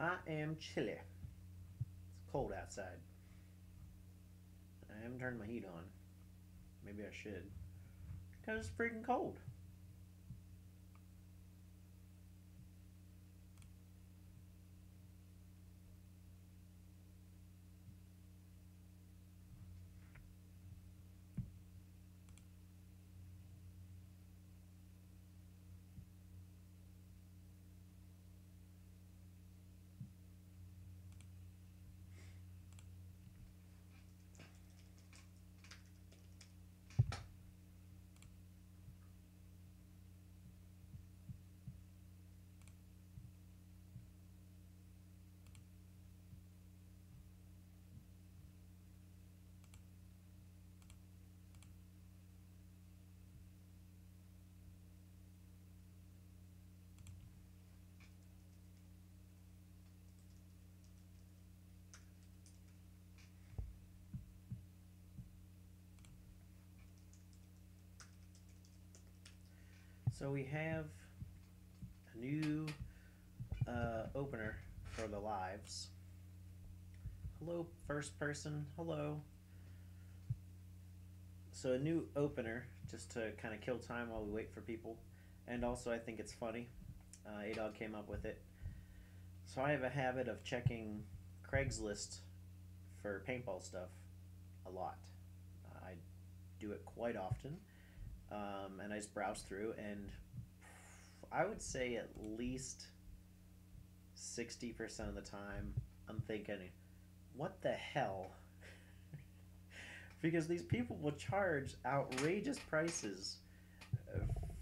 I am chilly. It's cold outside. I haven't turned my heat on. Maybe I should. Because it's freaking cold. So we have a new opener for the lives. Hello, first person. Hello. So a new opener just to kind of kill time while we wait for people. And also, I think it's funny. ADOG came up with it. So I have a habit of checking Craigslist for paintball stuff a lot. I do it quite often. And I just browse through, and I would say at least 60% of the time I'm thinking, what the hell? Because these people will charge outrageous prices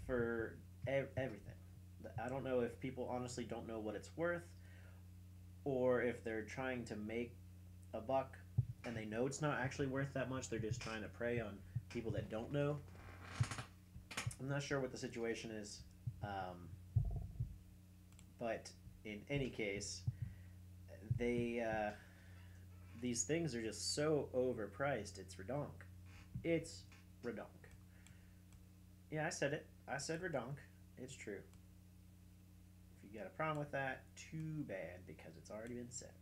for everything. I don't know if people honestly don't know what it's worth, or if they're trying to make a buck and they know it's not actually worth that much. They're just trying to prey on people that don't know. I'm not sure what the situation is, but in any case, they these things are just so overpriced. It's redonk. It's redonk. Yeah, I said it. I said redonk. It's true. If you got a problem with that, too bad because it's already been said.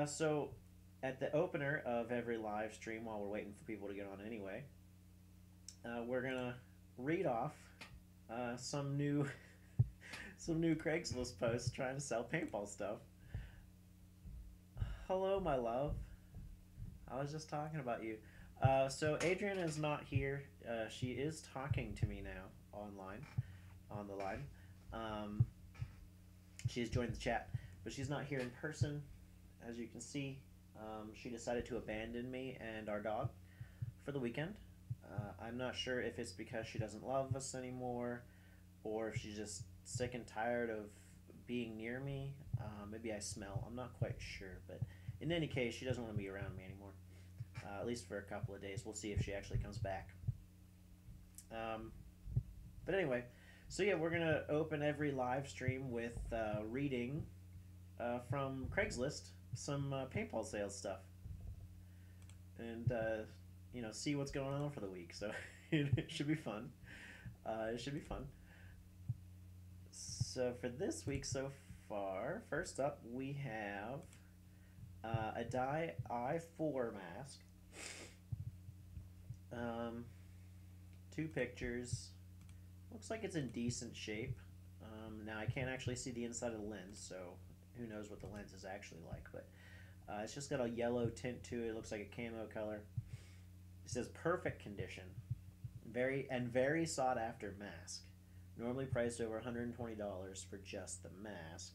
So, at the opener of every live stream, while we're waiting for people to get on anyway, we're gonna read off some new some new Craigslist posts trying to sell paintball stuff. Hello, my love. I was just talking about you. So Adrian is not here. She is talking to me now online, on the line. Um, she's joined the chat, but she's not here in person. As you can see, she decided to abandon me and our dog for the weekend. I'm not sure if it's because she doesn't love us anymore, or if she's just sick and tired of being near me. Maybe I smell. I'm not quite sure, but in any case, she doesn't want to be around me anymore. At least for a couple of days. We'll see if she actually comes back. Um, but anyway, so yeah, we're gonna open every live stream with reading from Craigslist some paintball sales stuff, and see what's going on for the week. So it should be fun. It should be fun. So for this week so far, first up we have a Dye I4 mask. Um, Two pictures. Looks like it's in decent shape. Now I can't actually see the inside of the lens, so who knows what the lens is actually like. But it's just got a yellow tint to it. It looks like a camo color. It says perfect condition, very sought after mask. Normally priced over $120 for just the mask.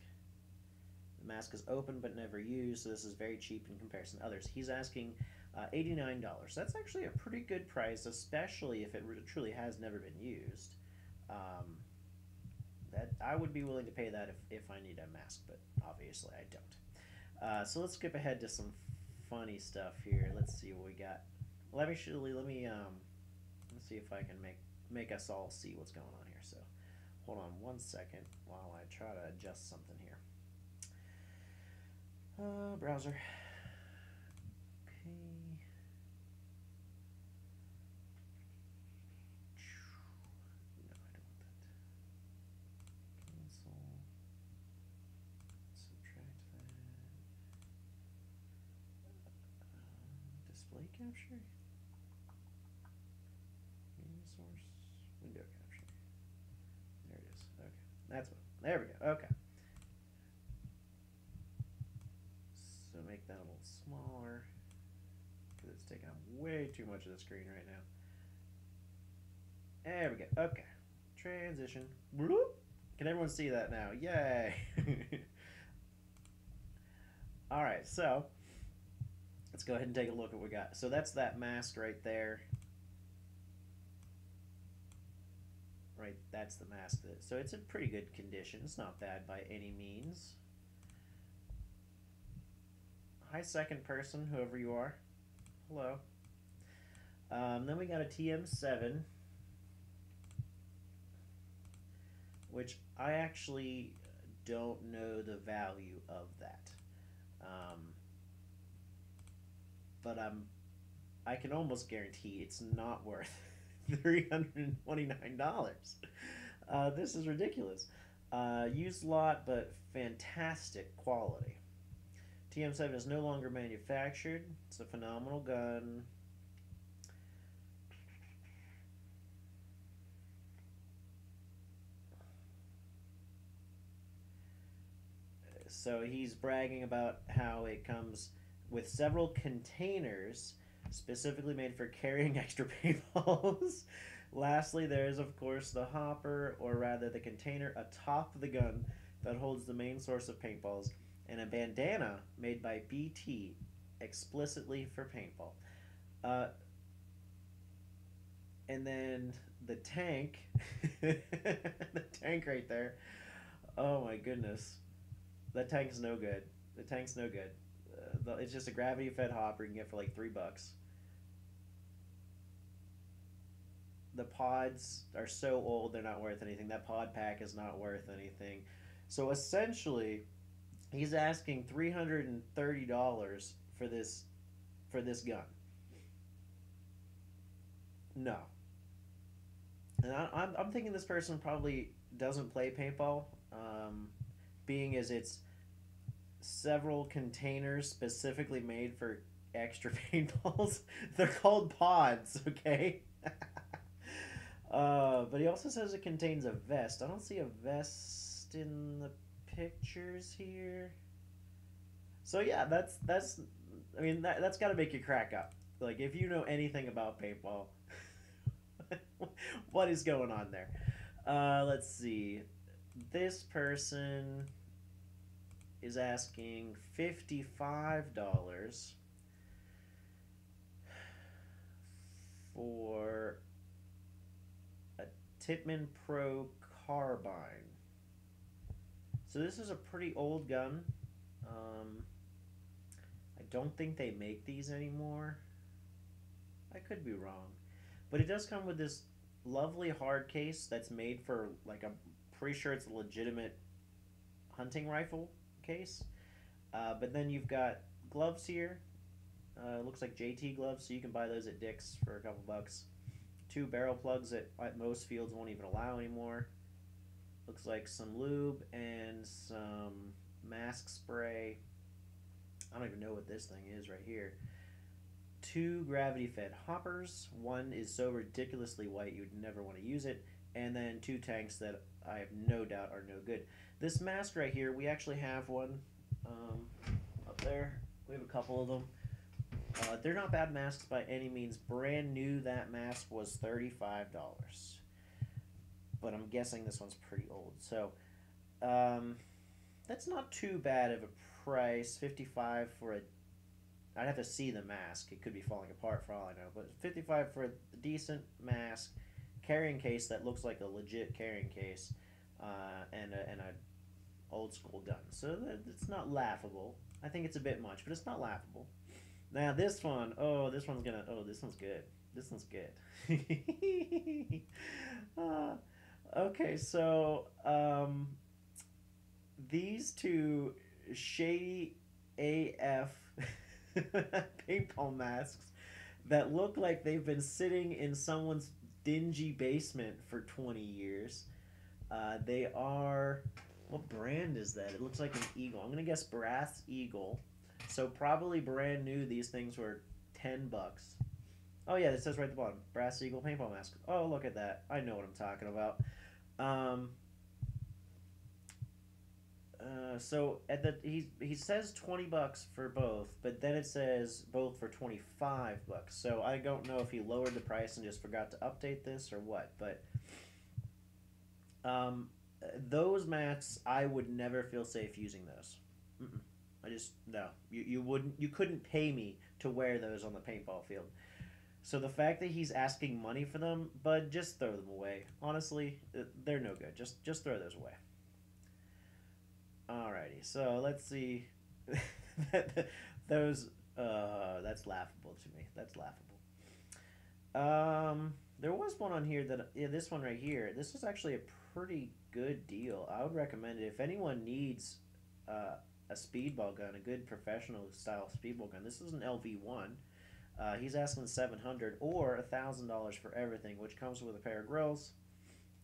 The mask is open but never used, so this is very cheap in comparison to others. He's asking $89. That's actually a pretty good price, especially if it truly has never been used. Um, that I would be willing to pay that if I need a mask, but obviously I don't. So let's skip ahead to some funny stuff here. Let's see what we got. Let's see if I can make us all see what's going on here. So hold on one second while I try to adjust something here. Browser. Okay. No, I don't want that. Cancel. Screen capture? Resource. Window capture. There it is. Okay. That's what. There we go. Okay. So make that a little smaller. Because it's taking up way too much of the screen right now. There we go. Okay. Transition. Whoop. Can everyone see that now? Yay! Alright, so let's go ahead and take a look at what we got. So that's that mask right there. Right, that's the mask. So it's in pretty good condition. It's not bad by any means. Hi, second person, whoever you are. Hello. Then we got a TM7, which I actually don't know the value of that. But I can almost guarantee it's not worth $329. This is ridiculous. Used lot, but fantastic quality. TM7 is no longer manufactured. It's a phenomenal gun. So he's bragging about how it comes with several containers specifically made for carrying extra paintballs. Lastly, there is, of course, the hopper, or rather the container atop the gun that holds the main source of paintballs, and a bandana made by BT explicitly for paintball. And then the tank, the tank right there. Oh my goodness. That tank's no good. The tank's no good. It's just a gravity fed hopper you can get for like $3. The pods are so old they're not worth anything. That pod pack is not worth anything. So essentially, he's asking $330 for this gun. No. And I'm thinking this person probably doesn't play paintball, being as it's several containers specifically made for extra paintballs. They're called pods, okay? But he also says it contains a vest. I don't see a vest in the pictures here. So yeah, that's I mean that's got to make you crack up. Like if you know anything about paintball, what is going on there? Let's see. This person is asking $55 for a Tippmann Pro carbine. So this is a pretty old gun. I don't think they make these anymore. I could be wrong. But it does come with this lovely hard case that's made for, like, I'm pretty sure it's a legitimate hunting rifle case. But then you've got gloves here. Looks like JT gloves, so you can buy those at Dick's for a couple bucks. 2 barrel plugs that most fields won't even allow anymore. Looks like some lube and some mask spray. I don't even know what this thing is right here. 2 gravity-fed hoppers. One is so ridiculously white you'd never want to use it. And then 2 tanks that I have no doubt are no good. This mask right here, we actually have one up there. We have a couple of them. They're not bad masks by any means. Brand new, that mask was $35. But I'm guessing this one's pretty old. So that's not too bad of a price. $55 for a... I'd have to see the mask. It could be falling apart for all I know. But $55 for a decent mask, carrying case that looks like a legit carrying case, and a old school gun. So it's not laughable. I think it's a bit much, but it's not laughable. Now this one, this one's good. This one's good. Okay, so these 2 shady AF paintball masks that look like they've been sitting in someone's dingy basement for 20 years. They are... What brand is that? It looks like an Eagle. I'm going to guess Brass Eagle. So probably brand new. These things were $10. Oh yeah, it says right at the bottom, Brass Eagle paintball mask. Oh, look at that. I know what I'm talking about. Um, so at the he says $20 for both, but then it says both for $25. So I don't know if he lowered the price and just forgot to update this or what. But um, those mats, I would never feel safe using those. Mm-mm. I just no. You couldn't pay me to wear those on the paintball field. So the fact that he's asking money for them, bud, just throw them away. Honestly, they're no good. Just throw those away. Alrighty, so let's see. Those that's laughable to me. That's laughable. There was one on here that yeah, this one right here. This was actually a pretty good deal. I would recommend it if anyone needs a speedball gun, a good professional style speedball gun. This is an LV1. He's asking 700 or $1,000 for everything, which comes with a pair of grills.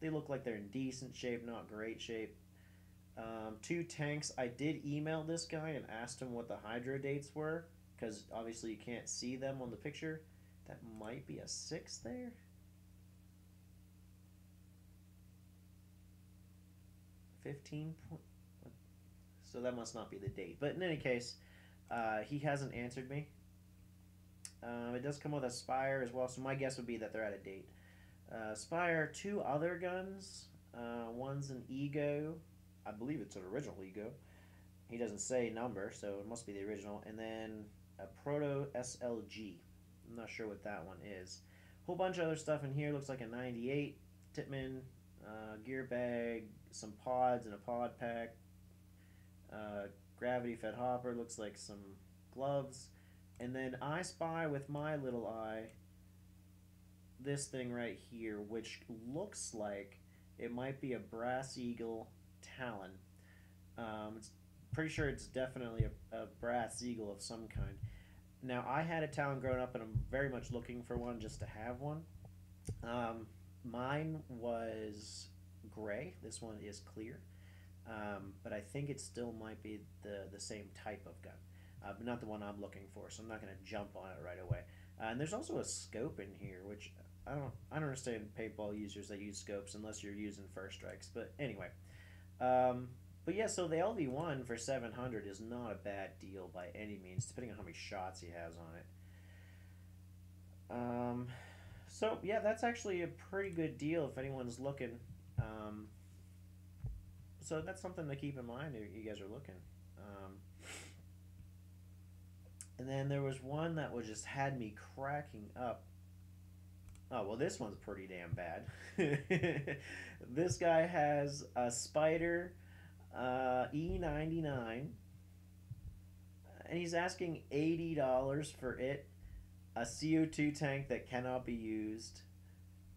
They look like they're in decent shape, not great shape. Two tanks. I did email this guy and asked him what the hydro dates were because obviously you can't see them on the picture. That might be a 6 there. 15 point. So that must not be the date. But in any case, he hasn't answered me. It does come with a Spire as well, so my guess would be that they're out of date. Spire, two other guns. One's an Ego. I believe it's an original Ego. He doesn't say number, so it must be the original. And then a Proto SLG. I'm not sure what that one is. Whole bunch of other stuff in here. Looks like a 98 Tippmann gear bag, some pods and a pod pack. Gravity fed hopper. Looks like some gloves. And then I spy with my little eye this thing right here, which looks like it might be a Brass Eagle Talon. It's pretty sure it's definitely a Brass Eagle of some kind. Now, I had a Talon growing up, and I'm very much looking for one just to have one. Mine was gray. This one is clear. But I think it still might be the same type of gun. But not the one I'm looking for, so I'm not going to jump on it right away. And there's also a scope in here, which I don't understand paintball users that use scopes unless you're using first strikes. But anyway, but yeah, so the LV1 for 700 is not a bad deal by any means, depending on how many shots he has on it. So yeah, that's actually a pretty good deal if anyone's looking. So that's something to keep in mind if you guys are looking. And then there was one that was just had me cracking up. Oh, well, this one's pretty damn bad. This guy has a Spider E99, and he's asking $80 for it. A CO2 tank that cannot be used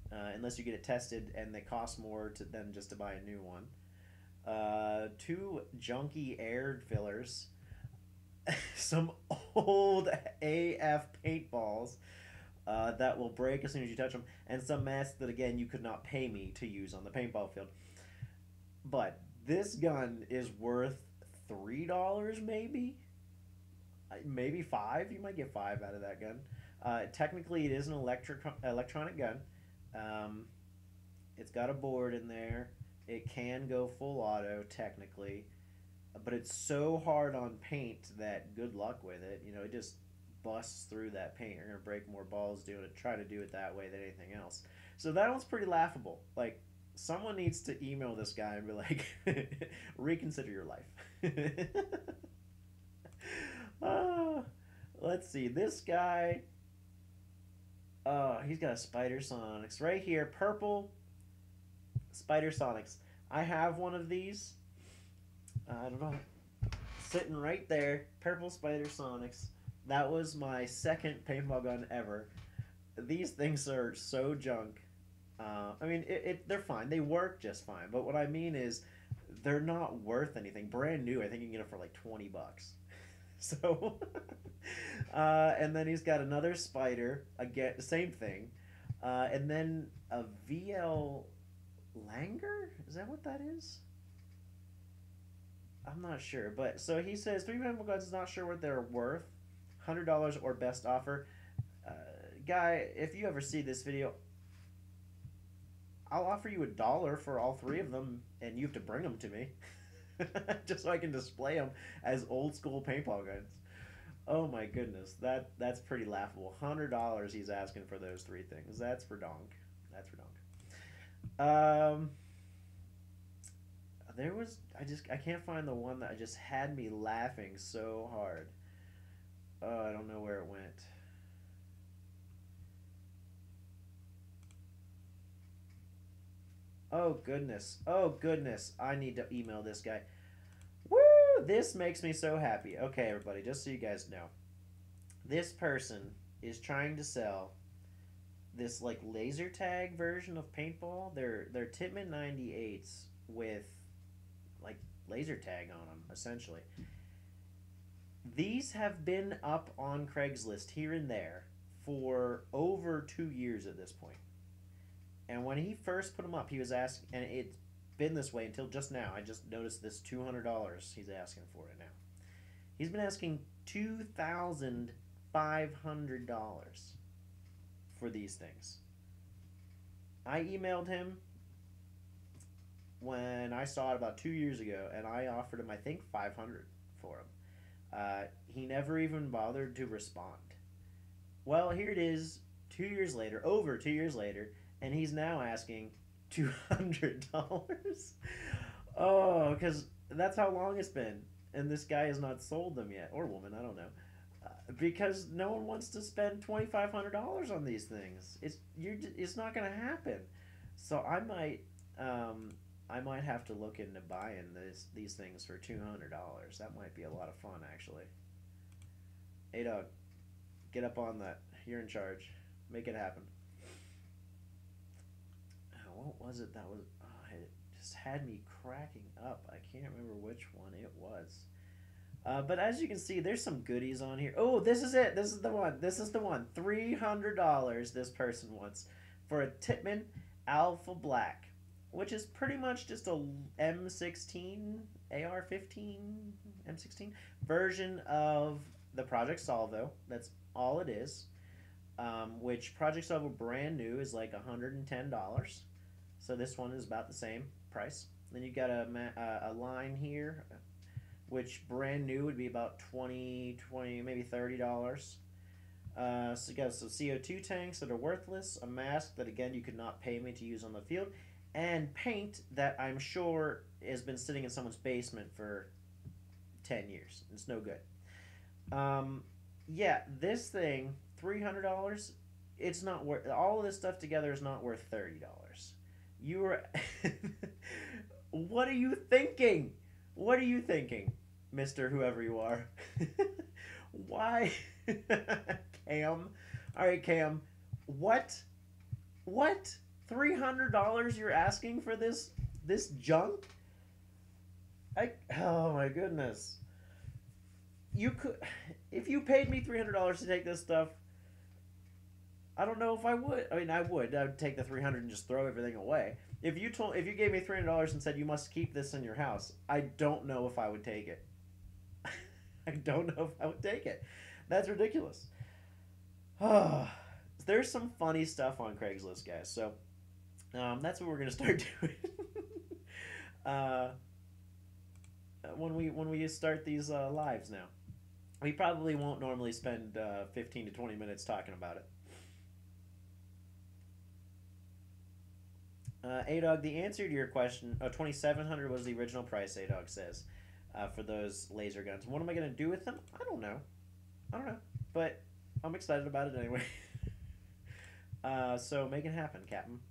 unless you get it tested, and they cost more than just to buy a new one. Two junky air fillers. Some old AF paintballs that will break as soon as you touch them, and some masks that again you could not pay me to use on the paintball field. But this gun is worth $3, maybe five. You might get five out of that gun. Technically, it is an electronic gun. It's got a board in there. It can go full auto technically. But it's so hard on paint that good luck with it. You know, it just busts through that paint. You're gonna break more balls doing it. Try to do it that way than anything else. So that one's pretty laughable. Like, someone needs to email this guy and be like, reconsider your life. uh, let's see. This guy, he's got a Spider Sonics right here. Purple Spider Sonics. I have one of these. I don't know. Sitting right there, Purple Spider Sonics. That was my second paintball gun ever. These things are so junk. I mean, they're fine. They work just fine. But what I mean is, they're not worth anything. Brand new, I think you can get them for like $20. So, and then he's got another Spider. Again, same thing. And then a VL Langer? Is that what that is? I'm not sure, but so he says three paintball guns is not sure what they're worth. $100 or best offer. guy, if you ever see this video, I'll offer you $1 for all three of them, and you have to bring them to me, just so I can display them as old school paintball guns. Oh my goodness, that's pretty laughable. $100 he's asking for those three things. That's for donk. That's for donk. There was I can't find the one that just had me laughing so hard. Oh, I don't know where it went. Oh goodness. Oh goodness. I need to email this guy. Woo! This makes me so happy. Okay, everybody, just so you guys know. This person is trying to sell this like laser tag version of paintball. They're Tippmann 98s with like laser tag on them, essentially. These have been up on Craigslist here and there for over 2 years at this point. And when he first put them up, he was asking, and it's been this way until just now. I just noticed this $200 he's asking for it now. He's been asking $2,500 for these things. I emailed him when I saw it about 2 years ago, and I offered him, I think, $500 for him. He never even bothered to respond. Well, here it is, 2 years later, over 2 years later, and he's now asking $200. Oh, because that's how long it's been, and this guy has not sold them yet, or woman, I don't know, because no one wants to spend $2,500 on these things. It's not going to happen. So I might have to look into buying these things for $200. That might be a lot of fun, actually. Hey, dog, get up on that. You're in charge. Make it happen. What was it that was? Oh, it just had me cracking up. I can't remember which one it was. But as you can see, there's some goodies on here. Oh, this is it. This is the one. This is the one. $300 this person wants for a Tippmann Alpha Black, which is pretty much just a M16, AR-15, M16 version of the Project Salvo. That's all it is. Which Project Salvo brand new is like $110. So this one is about the same price. Then you got a line here, which brand new would be about $20, maybe $30. So you got some CO2 tanks that are worthless, a mask that again you could not pay me to use on the field, and paint that I'm sure has been sitting in someone's basement for 10 years. It's no good. Yeah, this thing, $300. It's not worth. All of this stuff together is not worth $30. You are. What are you thinking? What are you thinking, Mister Whoever you are? Why, Cam? All right, Cam. What? $300 you're asking for this junk? Oh my goodness. You could, if you paid me $300 to take this stuff. I don't know if I would. I mean, I would. I would take the $300 and just throw everything away. If you gave me $300 and said you must keep this in your house, I don't know if I would take it. I don't know if I would take it. That's ridiculous. There's some funny stuff on Craigslist, guys. So that's what we're gonna start doing. When we start these lives now, we probably won't normally spend 15 to 20 minutes talking about it. A-Dog, the answer to your question, $2,700 was the original price, A-Dog says, for those laser guns. What am I going to do with them? I don't know. But I'm excited about it anyway. So make it happen, Captain.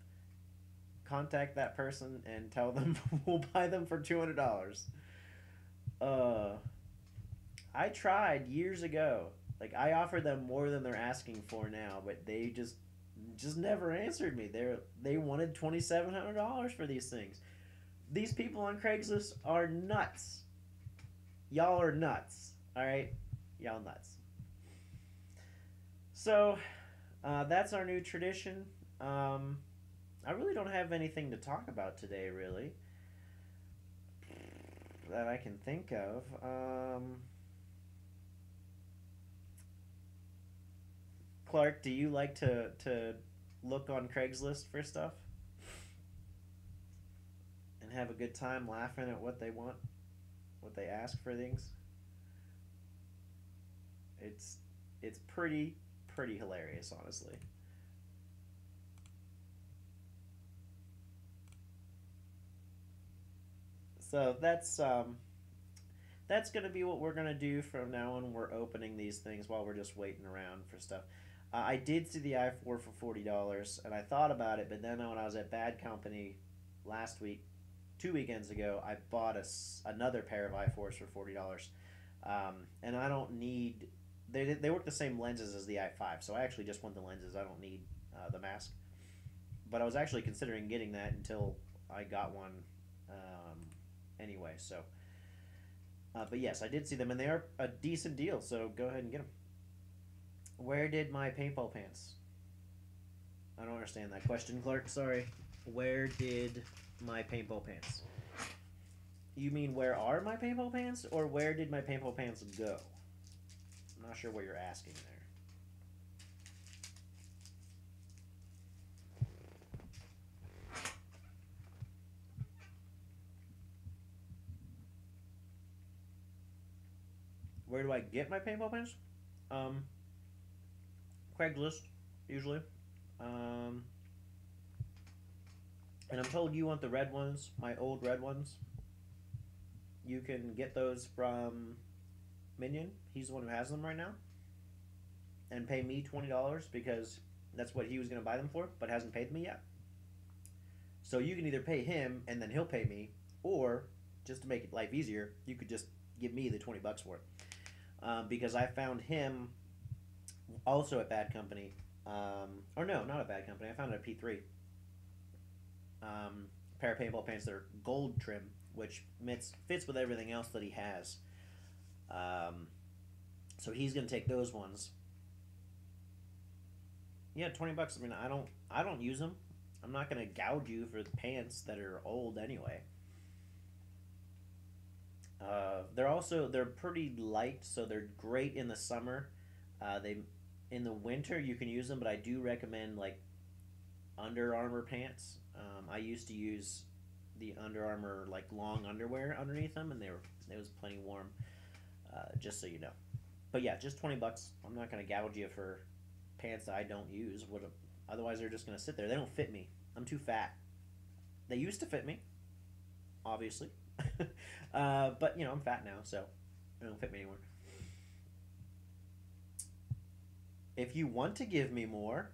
Contact that person and tell them we'll buy them for $200. I tried years ago. Like, I offered them more than they're asking for now, but they just never answered me. They wanted $2,700 for these things. These people on Craigslist are nuts. Y'all are nuts. All right, y'all nuts. So that's our new tradition. I really don't have anything to talk about today, really, that I can think of. Clark, do you like to look on Craigslist for stuff and have a good time laughing at what they want, what they ask for things? It's it's pretty hilarious, honestly. So that's gonna be what we're gonna do from now on. We're opening these things while we're just waiting around for stuff. I did see the i4 for $40, and I thought about it, but then when I was at Bad Company last week, 2 weekends ago, I bought another pair of i4s for $40, and I don't need. They work the same lenses as the i5, so I actually just want the lenses. I don't need the mask. But I was actually considering getting that until I got one anyway. So, but yes, I did see them, and they are a decent deal. So go ahead and get them. Where did my paintball pants? I don't understand that question, Clark. Sorry. Where did my paintball pants? You mean where are my paintball pants, or where did my paintball pants go? I'm not sure what you're asking there. Where do I get my paintball pants? Um, Craigslist, usually. Um, and I'm told you want the red ones, my old red ones. You can get those from Minion. He's the one who has them right now. And pay me $20 because that's what he was going to buy them for, but hasn't paid me yet. So you can either pay him and then he'll pay me, or just to make life easier, you could just give me the $20 for it. Because I found him also at Bad Company. Or no, not at Bad Company. I found it at P3. Pair of paintball pants that are gold trim, which fits with everything else that he has. Um, so he's gonna take those ones. Yeah, $20. I mean, I don't use them. I'm not gonna gouge you for the pants that are old anyway. They're pretty light, so they're great in the summer. They In the winter you can use them, but I do recommend like Under Armour pants. I used to use the Under Armour like long underwear underneath them, and it was plenty warm. Just so you know. But yeah, just $20. I'm not gonna gouge you for pants that I don't use. Otherwise they're just gonna sit there. They don't fit me. I'm too fat. They used to fit me, obviously, but I'm fat now, so they don't fit me anymore. If you want to give me more,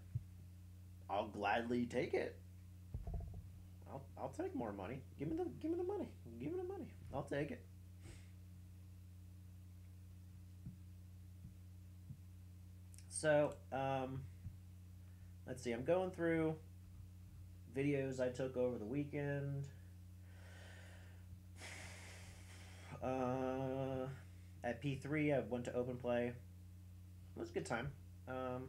I'll gladly take it. I'll take more money. Give me the money. Give me the money. I'll take it. So, let's see. I'm going through videos I took over the weekend. Uh, at P3, I went to open play. It was a good time. Um,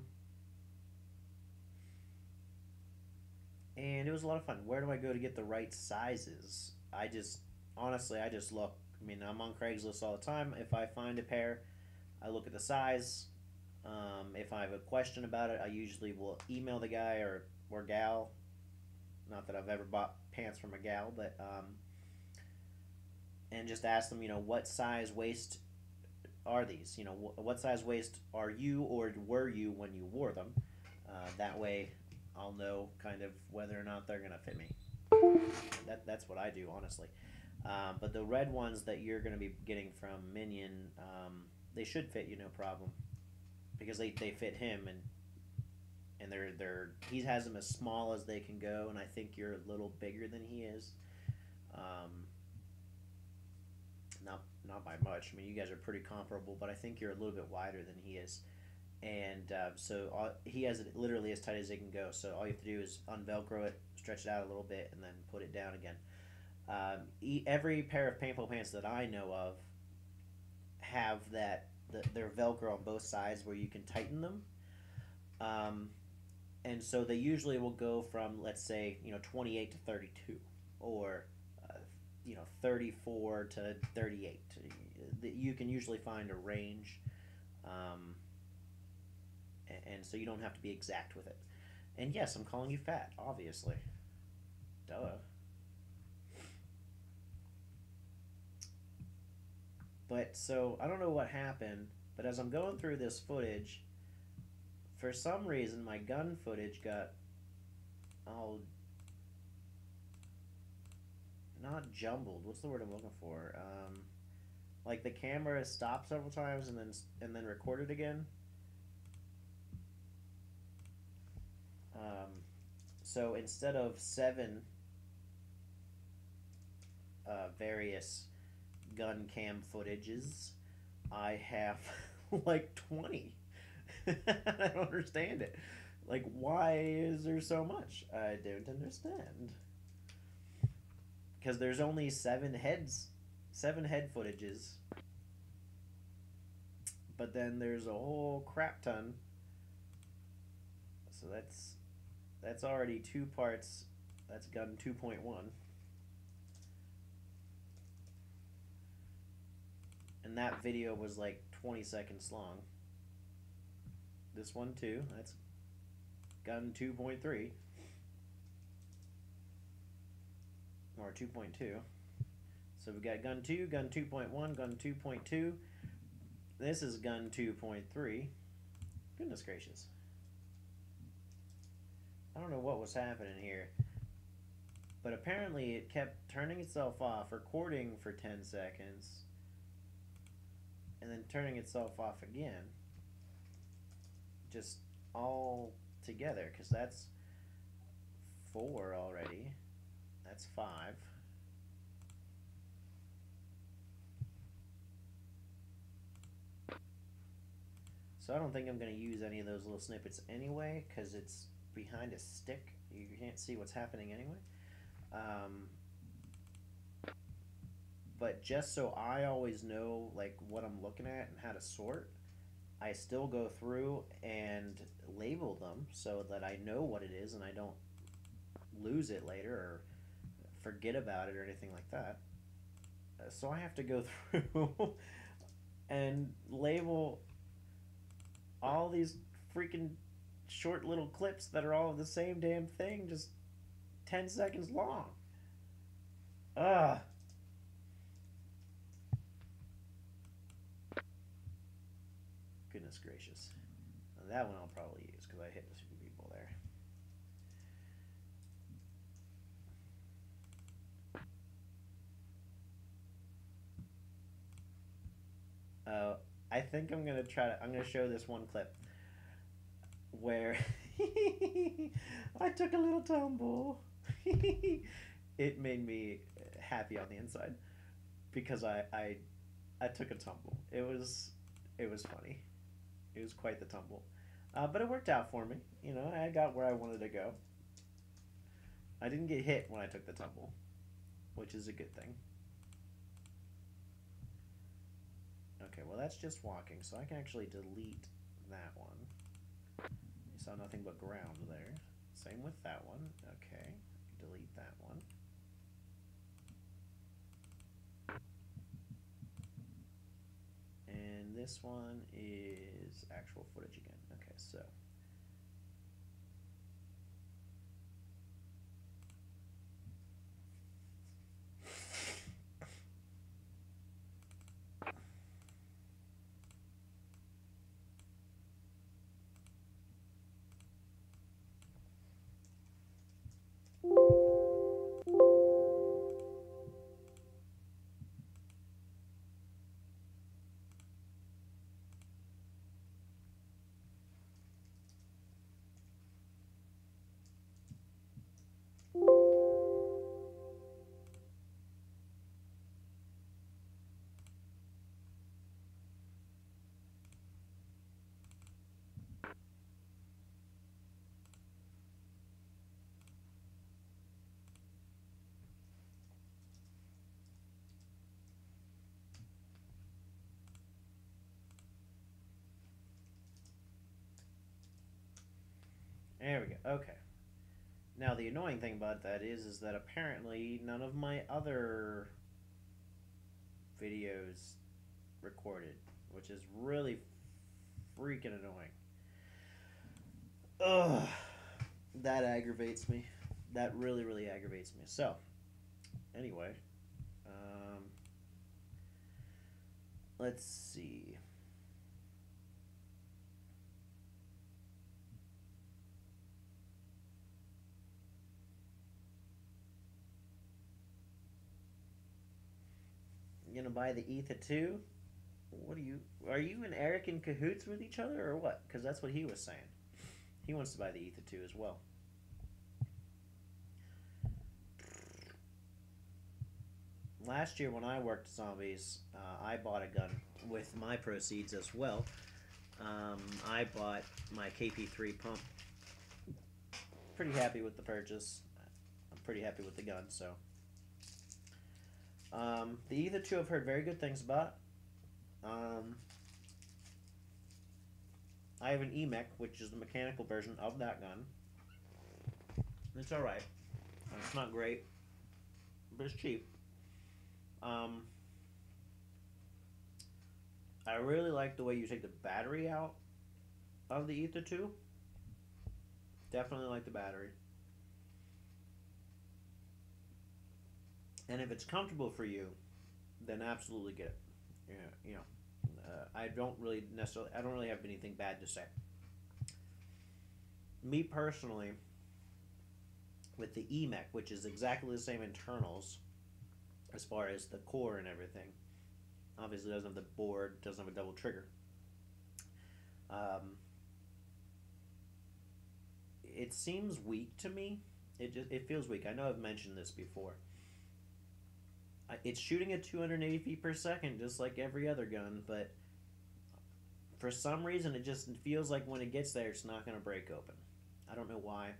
and it was a lot of fun. Where do I go to get the right sizes? Honestly, I just look. I mean, I'm on Craigslist all the time. If I find a pair, I look at the size. If I have a question about it, I usually will email the guy or gal. Not that I've ever bought pants from a gal, but and just ask them, what size waist are these? What size waist are you or were you when you wore them? That way, I'll know kind of whether or not they're gonna fit me. That's what I do, honestly. But the red ones that you're gonna be getting from Minion, they should fit you no problem because they fit him, and they're he has them as small as they can go, and I think you're a little bigger than he is. Um, not by much. I mean, you guys are pretty comparable, but I think you're a little bit wider than he is. And he has it literally as tight as it can go. So all you have to do is unvelcro it, stretch it out a little bit, and then put it down again. Every pair of paintball pants that I know of have their Velcro on both sides where you can tighten them. Um, and so they usually will go from, let's say, 28 to 32, or 34 to 38. You can usually find a range, um, and so you don't have to be exact with it. And yes, I'm calling you fat, obviously. Duh. But so I don't know what happened, but as I'm going through this footage, for some reason my gun footage got all not jumbled. What's the word I'm looking for? Like the camera stopped several times and then recorded again. Um, so instead of seven various gun cam footages, I have like 20. I don't understand it. Like, why is there so much? I don't understand. Because there's only seven head footages, but then there's a whole crap ton. So that's already two parts. That's gun 2.1. And that video was like 20 seconds long. This one too. That's gun 2.3 or 2.2. So we've got gun 2, gun 2.1, gun 2.2. This is gun 2.3. Goodness gracious. I don't know what was happening here, but apparently it kept turning itself off, recording for 10 seconds, and then turning itself off again. Just all together, because that's 4 already. That's 5. So I don't think I'm going to use any of those little snippets anyway, because it's behind a stick. You can't see what's happening anyway. But just so I always know like what I'm looking at and how to sort, I still go through and label them so that I know what it is and I don't lose it later or forget about it or anything like that. So I have to go through and label all these freaking short little clips that are all the same damn thing, just 10 seconds long. Ugh. Goodness gracious. Now that one I'll probably use because I hit a few people there. I think I'm gonna I'm gonna show this one clip where I took a little tumble. It made me happy on the inside because I took a tumble. It was funny. It was quite the tumble, but it worked out for me. You know, I got where I wanted to go. I didn't get hit when I took the tumble, which is a good thing. Okay, well that's just walking, so I can actually delete that one. You saw nothing but ground there. Same with that one. Okay, delete that one. And this one is actual footage again. Okay, so there we go. Okay. Now the annoying thing about that is that apparently none of my other videos recorded, which is really freaking annoying. Ugh, that aggravates me. That really, really aggravates me. So, anyway, um, let's see. You gonna buy the Ether too? What are you? Are you and Eric in cahoots with each other or what? Because that's what he was saying. He wants to buy the Ether too as well. Last year when I worked zombies, I bought a gun with my proceeds as well. I bought my KP3 pump. Pretty happy with the purchase. I'm pretty happy with the gun. So the Ether 2 I've heard very good things about. Um, I have an EMEC, which is the mechanical version of that gun. It's alright. It's not great, but it's cheap. Um, I really like the way you take the battery out of the Ether 2. Definitely like the battery. And if it's comfortable for you, then absolutely get it. Yeah, I don't really necessarily. I don't really have anything bad to say. Me personally, with the EMEC, which is exactly the same internals as far as the core and everything. Obviously, it doesn't have the board, doesn't have a double trigger. Um, it seems weak to me. It feels weak. I know I've mentioned this before. It's shooting at 280 feet per second, just like every other gun, but for some reason, it just feels like when it gets there, it's not going to break open. I don't know why,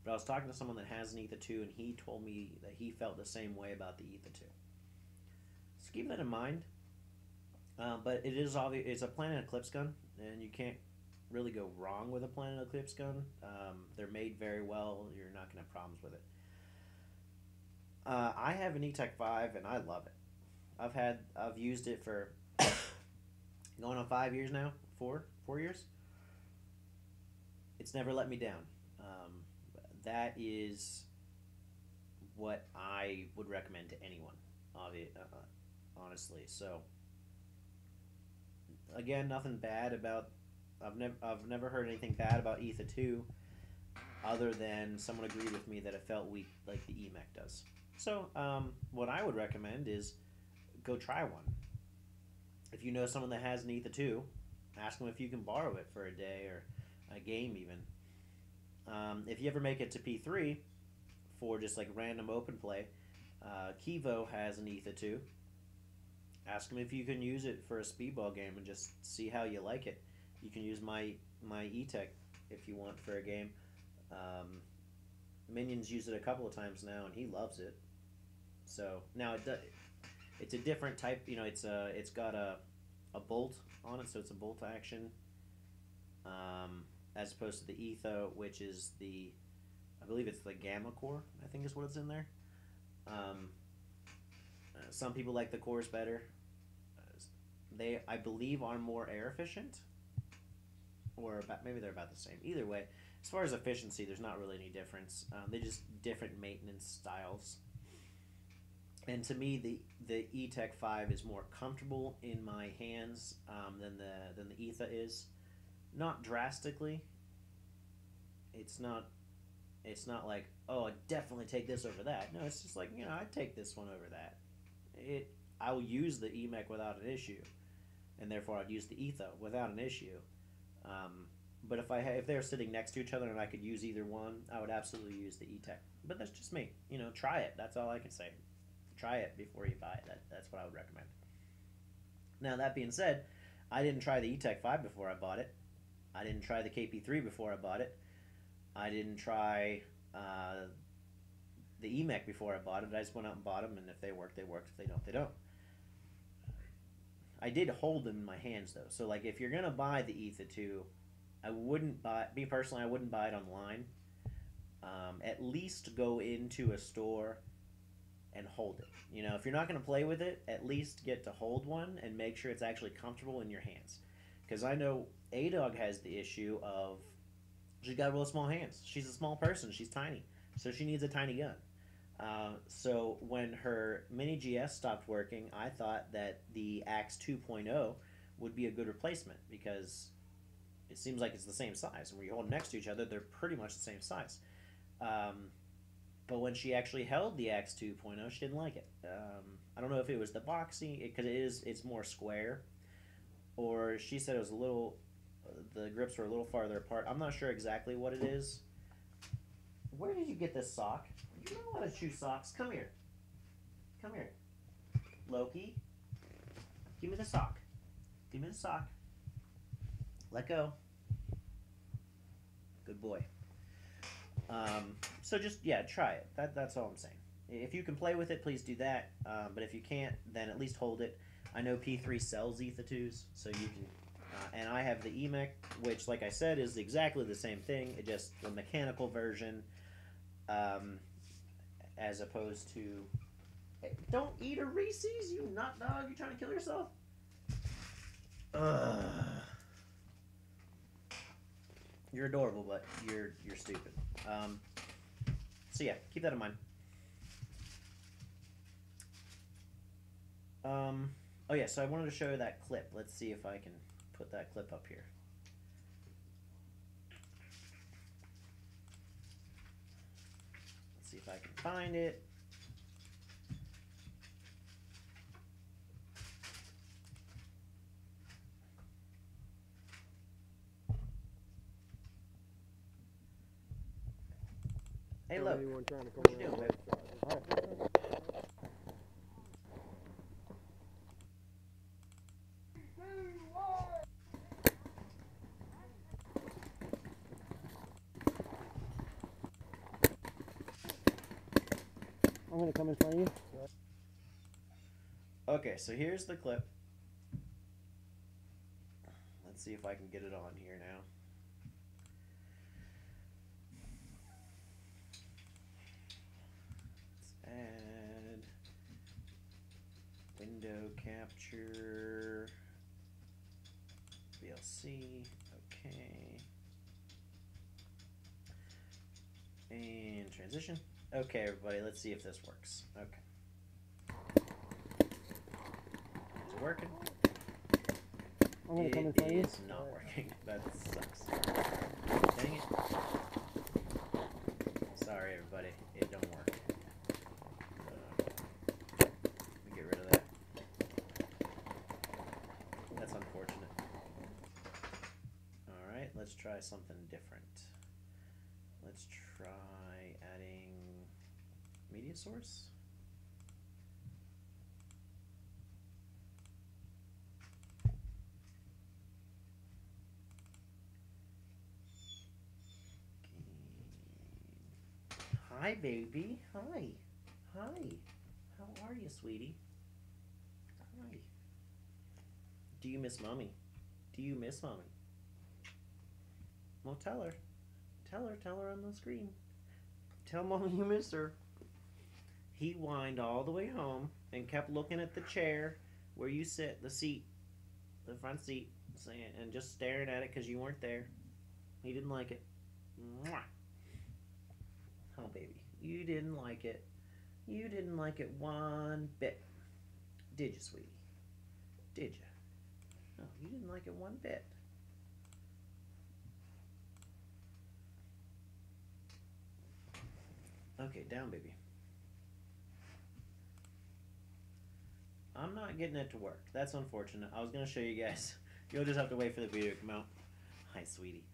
but I was talking to someone that has an Ether 2, and he told me that he felt the same way about the Ether 2. So keep that in mind. But it is obvious it's a Planet Eclipse gun, and you can't really go wrong with a Planet Eclipse gun. They're made very well. You're not going to have problems with it. I have an E-Tech 5, and I love it. I've used it for going on 5 years now. 4 years. It's never let me down. Um, that is what I would recommend to anyone. Honestly, so again, nothing bad about. I've never heard anything bad about Ether 2, other than someone agreed with me that it felt weak like the EMEC does. So what I would recommend is go try one. If you know someone that has an Ether 2, ask them if you can borrow it for a day or a game even. If you ever make it to P3 for just like random open play, Kivo has an Ether 2. Ask them if you can use it for a speedball game and just see how you like it. You can use my E-Tech if you want for a game. Um, Minions used it a couple of times now, and he loves it. So now it's a different type. It's got a bolt on it, so it's a bolt action, as opposed to the Etho, which is I believe it's the Gamma Core. I think is what it's in there. Um, some people like the cores better. They, I believe, are more air efficient, or maybe they're about the same. Either way, as far as efficiency, there's not really any difference. They're just different maintenance styles. And to me, the E-Tech 5 is more comfortable in my hands than the Ether is. Not drastically. It's not like, oh, I definitely take this over that. No, it's just like, I take this one over that. I will use the EMEC without an issue, and therefore I'd use the Etho without an issue. But if they're sitting next to each other and I could use either one, I would absolutely use the E-Tech. But that's just me. Try it. That's all I can say. Try it before you buy it. That's what I would recommend. Now, that being said, I didn't try the E-Tech 5 before I bought it. I didn't try the KP3 before I bought it. I didn't try the EMEC before I bought it. I just went out and bought them, and if they work, they work. If they don't, they don't. I did hold them in my hands, though. So, like, if you're going to buy the Ether 2, I wouldn't buy... Me, personally, I wouldn't buy it online. At least go into a store and hold it. If you're not going to play with it, at least get to hold one and make sure it's actually comfortable in your hands. Because I know A-Dog has the issue of She's got real small hands. She's a small person. She's tiny, so she needs a tiny gun. So when her mini GS stopped working, I thought that the Axe 2.0 would be a good replacement because it seems like it's the same size. And when you hold them next to each other, they're pretty much the same size. But when she actually held the Axe 2.0, she didn't like it. I don't know if it was the boxing, because it's more square, or she said it was a little, the grips were a little farther apart. I'm not sure exactly what it is. Where did you get this sock? You know how to chew socks. Come here. Come here. Loki, give me the sock. Give me the sock. Let go. Good boy. So just, yeah, try it. That's all I'm saying. If you can play with it, please do that. But if you can't, then at least hold it. I know P3 sells Etha 2s, so you can... and I have the EMEC, which, like I said, is exactly the same thing. It just the mechanical version, as opposed to... Hey, don't eat a Reese's, you nut dog. You trying to kill yourself? You're adorable, but you're stupid. So yeah, keep that in mind. Oh yeah, so I wanted to show you that clip. Let's see if I can put that clip up here. Let's see if I can find it. Hey, look. What you doing, babe? I'm gonna come in front of you. Okay, so here's the clip. Let's see if I can get it on here now. Let's add window capture, VLC, okay. And transition. Okay, everybody, let's see if this works. Okay. Is it working? I'm gonna come in front of you. It is not working. That sucks. Dang it. Sorry, everybody. It don't work. Let me get rid of that. That's unfortunate. Alright, let's try something different. Let's try adding media source. Hi, baby. Hi. Hi. How are you, sweetie? Hi. Do you miss mommy? Do you miss mommy? Well, tell her. Tell her on the screen. Tell mommy you miss her. He whined all the way home and kept looking at the chair where you sit, the seat, the front seat, and just staring at it because you weren't there. He didn't like it. Mwah. Oh, baby. You didn't like it. You didn't like it one bit. Did you, sweetie? Did you? No, you didn't like it one bit. Okay, down, baby. I'm not getting it to work. That's unfortunate. I was going to show you guys. You'll just have to wait for the video to come out. Hi, sweetie.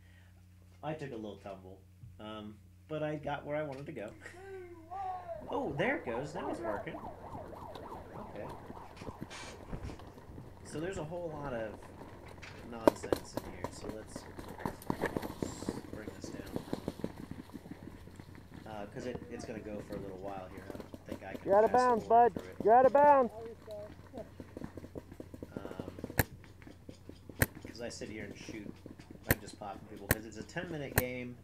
I took a little tumble. But I got where I wanted to go. Oh, there it goes. Now it's working. Okay. So there's a whole lot of nonsense in here. So let's bring this down. Because it's going to go for a little while here. I don't think I can. You're out of bounds, bud. You're out of bounds. Because I sit here and shoot. I'm just popping people. Because it's a 10-minute game.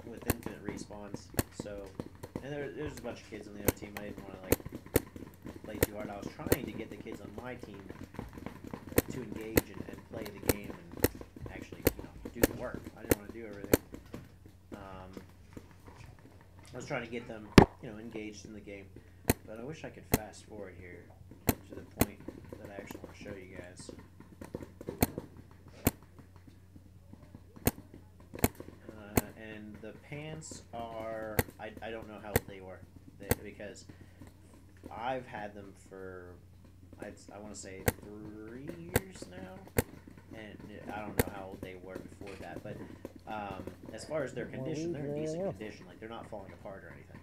With infinite respawns. So, and there's a bunch of kids on the other team. I didn't want to like play too hard. I was trying to get the kids on my team to engage and play the game and actually, do the work. I didn't want to do everything. I was trying to get them, engaged in the game. But I wish I could fast forward here to the point that I actually want to show you guys. And the pants are, I don't know how old they were, because I've had them for, I want to say 3 years now, and I don't know how old they were before that, but as far as their condition, they're in decent condition, like they're not falling apart or anything.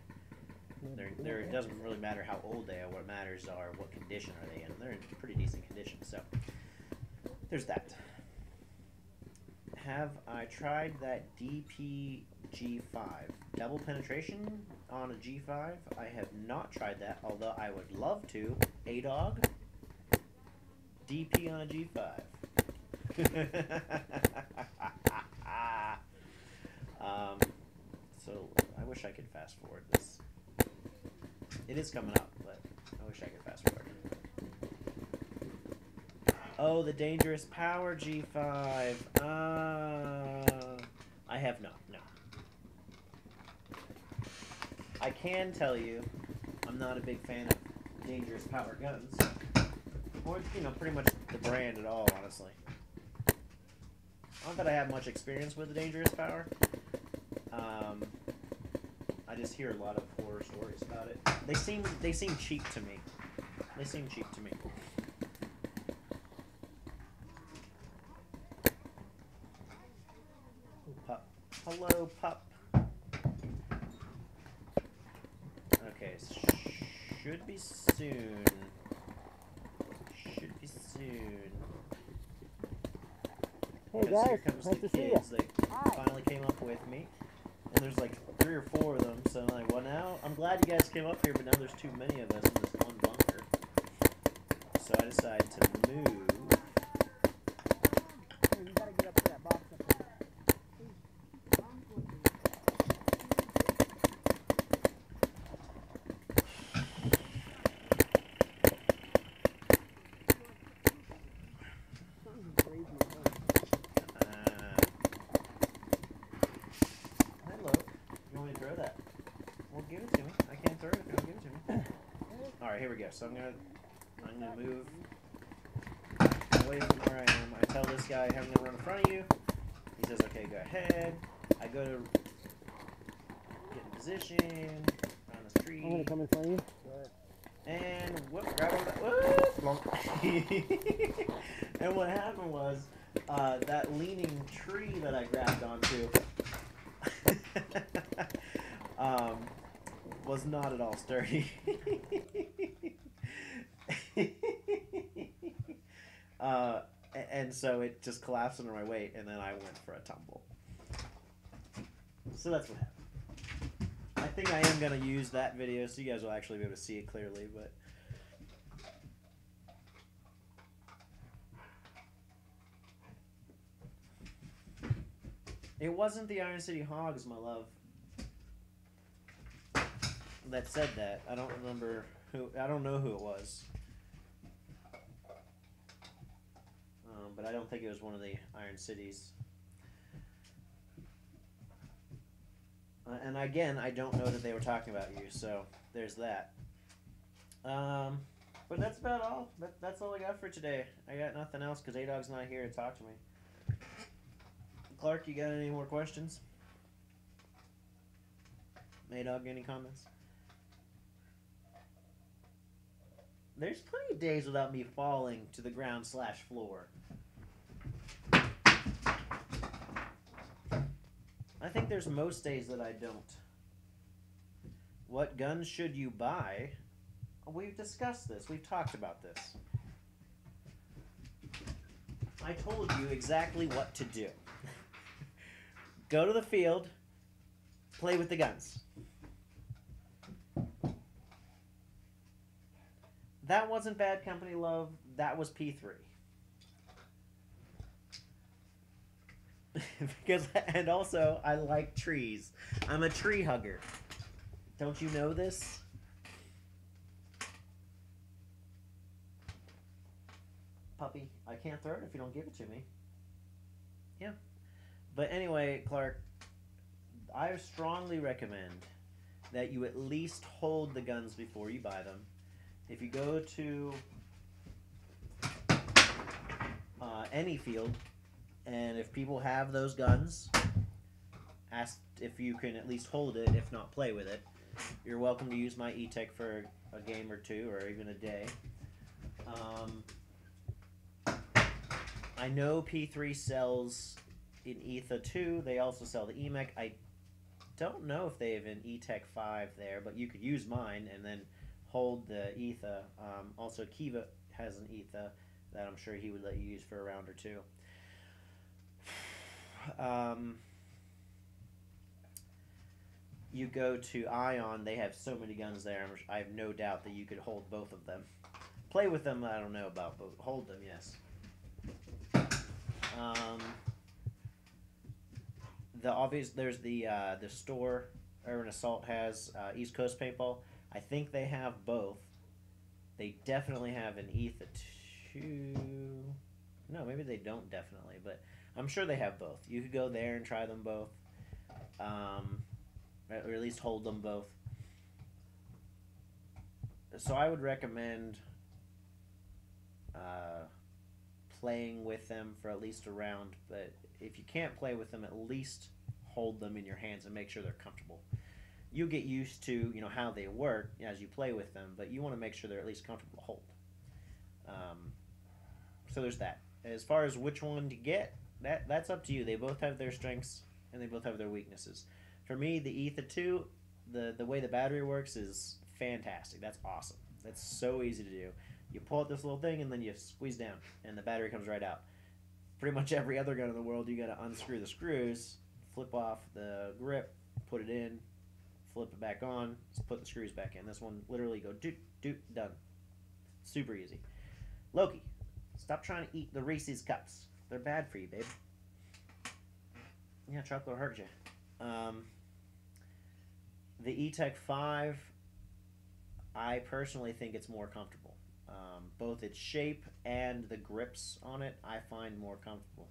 It doesn't really matter how old they are, what matters are what condition are they in. They're in pretty decent condition, so there's that. Have I tried that DP G5? Double penetration on a G5? I have not tried that, although I would love to. A-Dog? DP on a G5. So, I wish I could fast forward this. It is coming up, but I wish I could fast forward. Oh, the Dangerous Power G5. I have not, no. I can tell you, I'm not a big fan of Dangerous Power guns. Or, pretty much the brand at all, honestly. Not that I have much experience with the Dangerous Power. I just hear a lot of horror stories about it. They seem cheap to me. They seem cheap to me. Pup. Hello, pup. Okay, should be soon. Should be soon. Hey Because guys, here comes nice the to see you. kids. They finally came up with me. And there's like 3 or 4 of them, so I'm like, well now, I'm glad you guys came up here, but now there's too many of us in this one bunker. So I decided to move. Hey, you gotta get up to that box up there. Hello. You want me to throw that? Well, give it to me. I can't throw it if you don't give it to me. Alright, here we go. So I'm gonna move away from where I am. I tell this guy I'm gonna run in front of you. He says, okay, go ahead. I go to get in position on this tree. I'm gonna come in front of you. And whoop, grab on that. Whoop. And what happened was that leaning tree that I grabbed onto was not at all sturdy. And so it just collapsed under my weight, and then I went for a tumble. So that's what happened. I think I am going to use that video so you guys will actually be able to see it clearly, but it wasn't the Iron City Hogs, my love, that said that. I don't remember who, I don't know who it was. But I don't think it was one of the Iron Cities. And again, I don't know that they were talking about you, so there's that. But that's about all. That's all I got for today. I got nothing else because A-Dog's not here to talk to me. Clark, you got any more questions? A-Dog, any comments? There's plenty of days without me falling to the ground/floor. I think there's most days that I don't. What guns should you buy? We've discussed this. We've talked about this. I told you exactly what to do. Go to the field, play with the guns. That wasn't Bad Company Love. That was P3. And also, I like trees. I'm a tree hugger. Don't you know this? Puppy, I can't throw it if you don't give it to me. Yeah. But anyway, Clark, I strongly recommend that you at least hold the guns before you buy them. If you go to any field, and if people have those guns, ask if you can at least hold it, if not play with it. You're welcome to use my E-Tech for a game or two, or even a day. I know P3 sells in ETHA 2. They also sell the EMEC. I don't know if they have an E-Tech 5 there, but you could use mine and then hold the ETHA. Also, Kiva has an ETHA that I'm sure he would let you use for a round or two. You go to Ion, they have so many guns there. I have no doubt that you could hold both of them. Play with them, I don't know about, but hold them, yes. There's the store Urban Assault has East Coast Paintball. I think they have both. They definitely have an ETHA 2. No, maybe they don't definitely, but I'm sure they have both. You could go there and try them both, or at least hold them both. So I would recommend playing with them for at least a round, but if you can't play with them, at least hold them in your hands and make sure they're comfortable. You get used to how they work as you play with them, but you want to make sure they're at least comfortable to hold. So there's that. As far as which one to get, that's up to you. They both have their strengths and they both have their weaknesses. For me, the ETHA 2, the way the battery works is fantastic. That's awesome. That's so easy to do. You pull out this little thing and then you squeeze down and the battery comes right out. Pretty much every other gun in the world, you got to unscrew the screws, flip off the grip, put it in, flip it back on, put the screws back in. This one literally go doot, doot, done. Super easy. Loki, stop trying to eat the Reese's Cups. They're bad for you, babe. Yeah, chocolate will hurt you. The E-Tech 5, I personally think it's more comfortable. Both its shape and the grips on it, I find more comfortable.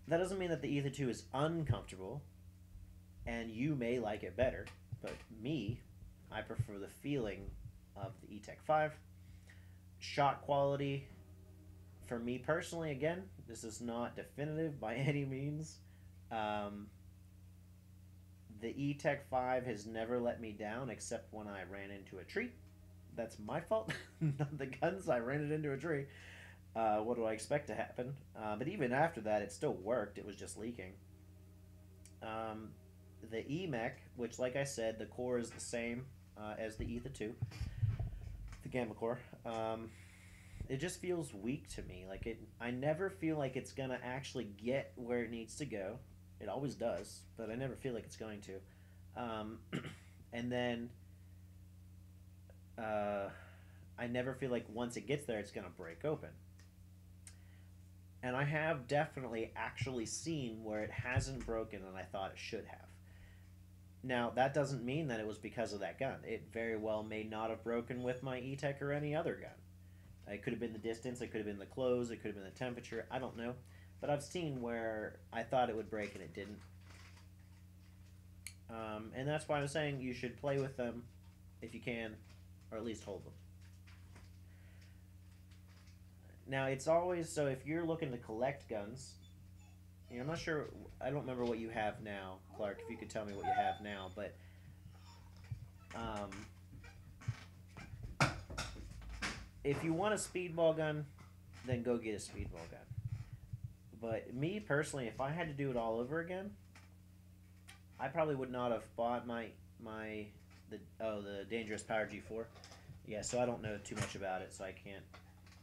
That doesn't mean that the ETHA 2 is uncomfortable, and you may like it better, but me, I prefer the feeling of the E-Tech 5. Shot quality, for me personally, again, this is not definitive by any means. The E-Tech 5 has never let me down except when I ran into a tree. That's my fault. Not the guns. I ran it into a tree. What do I expect to happen? But even after that, it still worked. It was just leaking. The EMEC, which, like I said, the core is the same as the ETHA 2, the Gamma core. It just feels weak to me. I never feel like it's gonna actually get where it needs to go. It always does, but I never feel like it's going to. And then I never feel like once it gets there, it's going to break open. And I have definitely actually seen where it hasn't broken and I thought it should have. Now, that doesn't mean that it was because of that gun. It very well may not have broken with my E-Tech or any other gun. It could have been the distance, it could have been the close, it could have been the temperature, I don't know. But I've seen where I thought it would break and it didn't. And that's why I'm saying you should play with them if you can, or at least hold them. Now, it's always, so if you're looking to collect guns, I'm not sure, I don't remember what you have now, Clark, if you could tell me what you have now, but if you want a speedball gun, then go get a speedball gun. But me personally, if I had to do it all over again, I probably would not have bought the Dangerous Power G4. Yeah, so I don't know too much about it, so I can't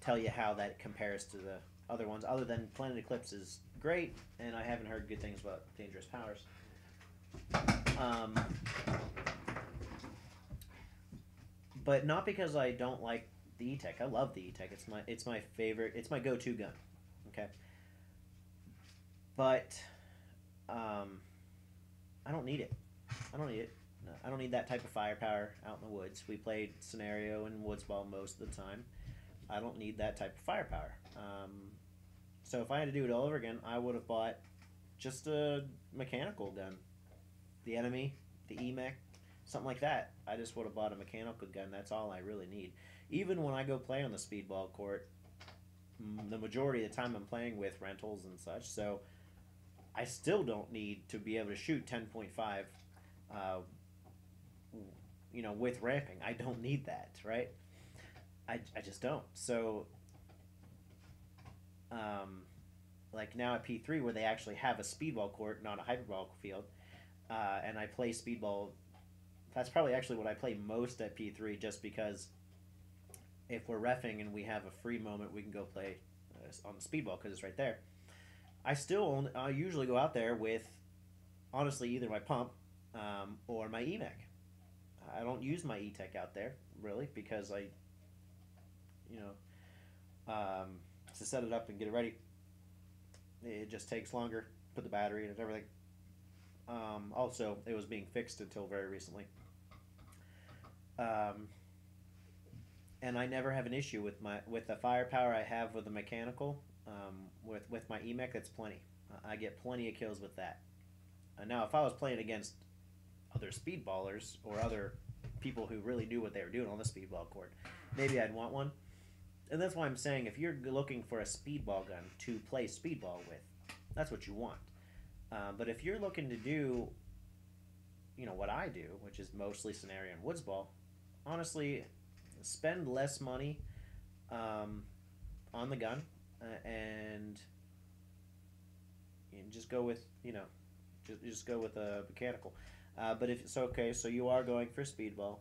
tell you how that compares to the other ones, other than Planet Eclipse is great, and I haven't heard good things about Dangerous Powers. But not because I don't like the E-Tech. I love the E-Tech. It's my favorite. It's my go-to gun. Okay. But I don't need it. I don't need it. No, I don't need that type of firepower out in the woods. We played scenario and woods ball most of the time. I don't need that type of firepower. So if I had to do it all over again, I would have bought just a mechanical gun. The enemy, the EMEC, something like that. I just would have bought a mechanical gun. That's all I really need. Even when I go play on the speedball court, the majority of the time I'm playing with rentals and such, so I still don't need to be able to shoot 10.5, with ramping. I don't need that, right? I just don't. So, like now at P3 where they actually have a speedball court, not a hyperball field, and I play speedball. That's probably actually what I play most at P3, just because if we're reffing and we have a free moment, we can go play on the speedball because it's right there. I usually go out there with, honestly, either my pump or my EMEC. I don't use my E-Tech out there really because to set it up and get it ready, it just takes longer. Put the battery in and everything. Also, it was being fixed until very recently. And I never have an issue with the firepower I have with the mechanical. With my EMEC, that's plenty. I get plenty of kills with that. Now, if I was playing against other speedballers or other people who really knew what they were doing on the speedball court, maybe I'd want one. And that's why I'm saying if you're looking for a speedball gun to play speedball with, that's what you want. But if you're looking to do, what I do, which is mostly scenario and woods ball, honestly, spend less money on the gun and just go with just go with a mechanical. But if it's okay, so you are going for speedball.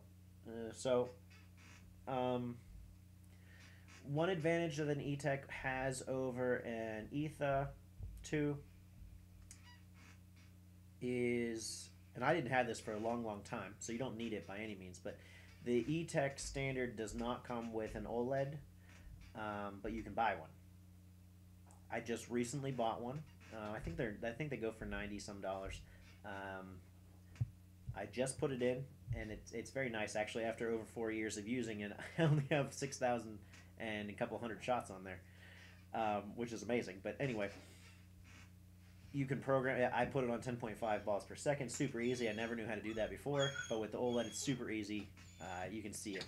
One advantage that an E-Tech has over an Etha 2 is, and I didn't have this for a long, long time, so you don't need it by any means, but the E-Tech standard does not come with an OLED, but you can buy one. I just recently bought one. I think they go for $90 some. I just put it in, and it's very nice actually. After over 4 years of using it, I only have 6,000 and a couple hundred shots on there, which is amazing. But anyway, you can program. I put it on 10.5 balls per second. Super easy. I never knew how to do that before, but with the OLED, it's super easy. You can see it.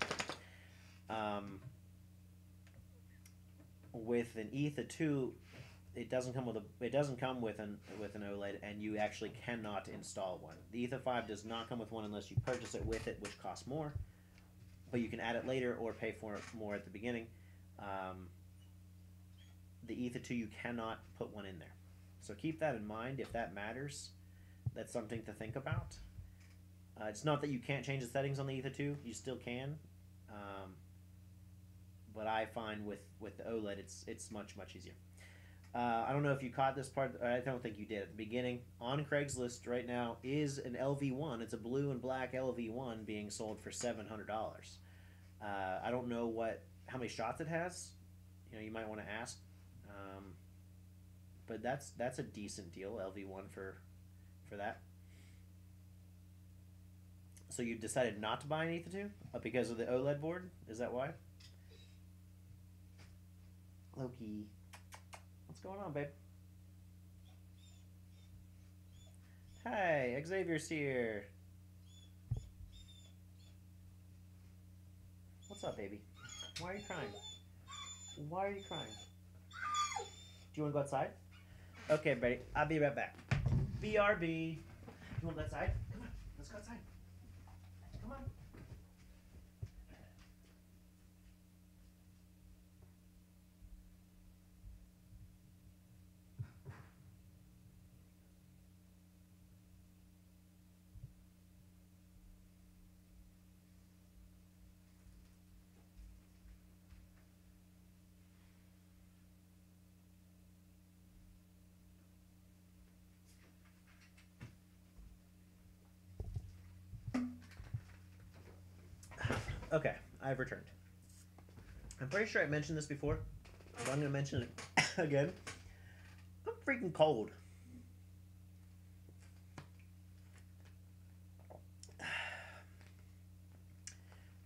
With an Etha 2, it doesn't come with an OLED, and you actually cannot install one. The Etha 5 does not come with one unless you purchase it with it, which costs more. But you can add it later or pay for it more at the beginning. The Etha 2, you cannot put one in there. So keep that in mind if that matters. That's something to think about. It's not that you can't change the settings on the Etha 2. You still can. But I find with the OLED, it's much, much easier. I don't know if you caught this part. I don't think you did at the beginning. On Craigslist right now is an LV1. It's a blue and black LV1 being sold for $700. I don't know how many shots it has. You might want to ask. But that's a decent deal, LV1 for that. So you decided not to buy an Etha 2 because of the OLED board? Is that why? Loki, what's going on, babe? Hi, Xavier's here. What's up, baby? Why are you crying? Why are you crying? Do you want to go outside? Okay, buddy. I'll be right back. BRB. You want to go outside? Come on. Let's go outside. Come on. Okay, I've returned. I'm pretty sure I mentioned this before, but I'm going to mention it again. I'm freaking cold.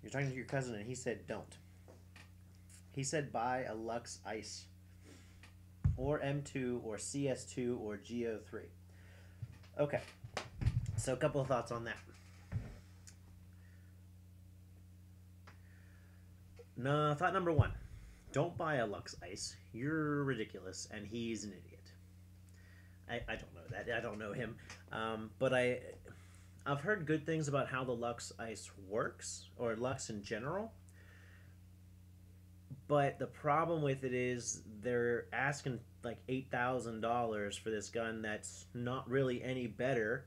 You're talking to your cousin and he said don't. He said buy a Lux Ice or M2 or CS2 or GO3. Okay, so a couple of thoughts on that. No, thought number one: don't buy a Lux Ice. You're ridiculous, and he's an idiot. I don't know that. I don't know him, but I've heard good things about how the Lux Ice works, or Lux in general. But the problem with it is they're asking like $8,000 for this gun that's not really any better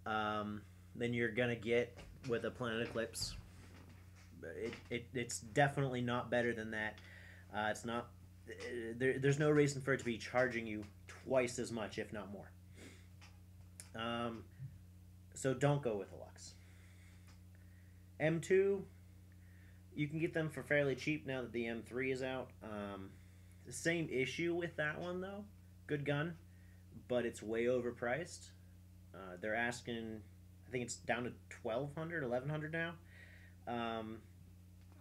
than you're gonna get with a Planet Eclipse. It's definitely not better than that. It's not. There's no reason for it to be charging you twice as much, if not more. So don't go with a Lux. M2, you can get them for fairly cheap now that the M3 is out. The same issue with that one though. Good gun, but it's way overpriced. They're asking, I think it's down to 1,200, 1,100 now.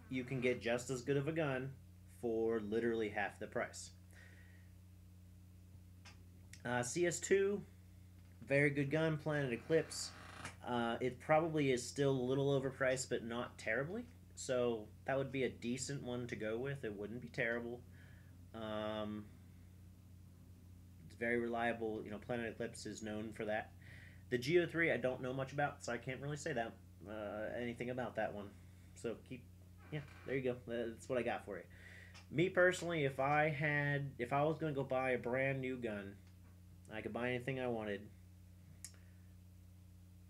You can get just as good of a gun for literally half the price. CS2, very good gun, Planet Eclipse. It probably is still a little overpriced, but not terribly. So that would be a decent one to go with. It wouldn't be terrible. It's very reliable. You know, Planet Eclipse is known for that. The GO3 I don't know much about, so I can't really say that anything about that one. So yeah, there you go. That's what I got for you. Me personally, if I was going to go buy a brand new gun, I could buy anything I wanted.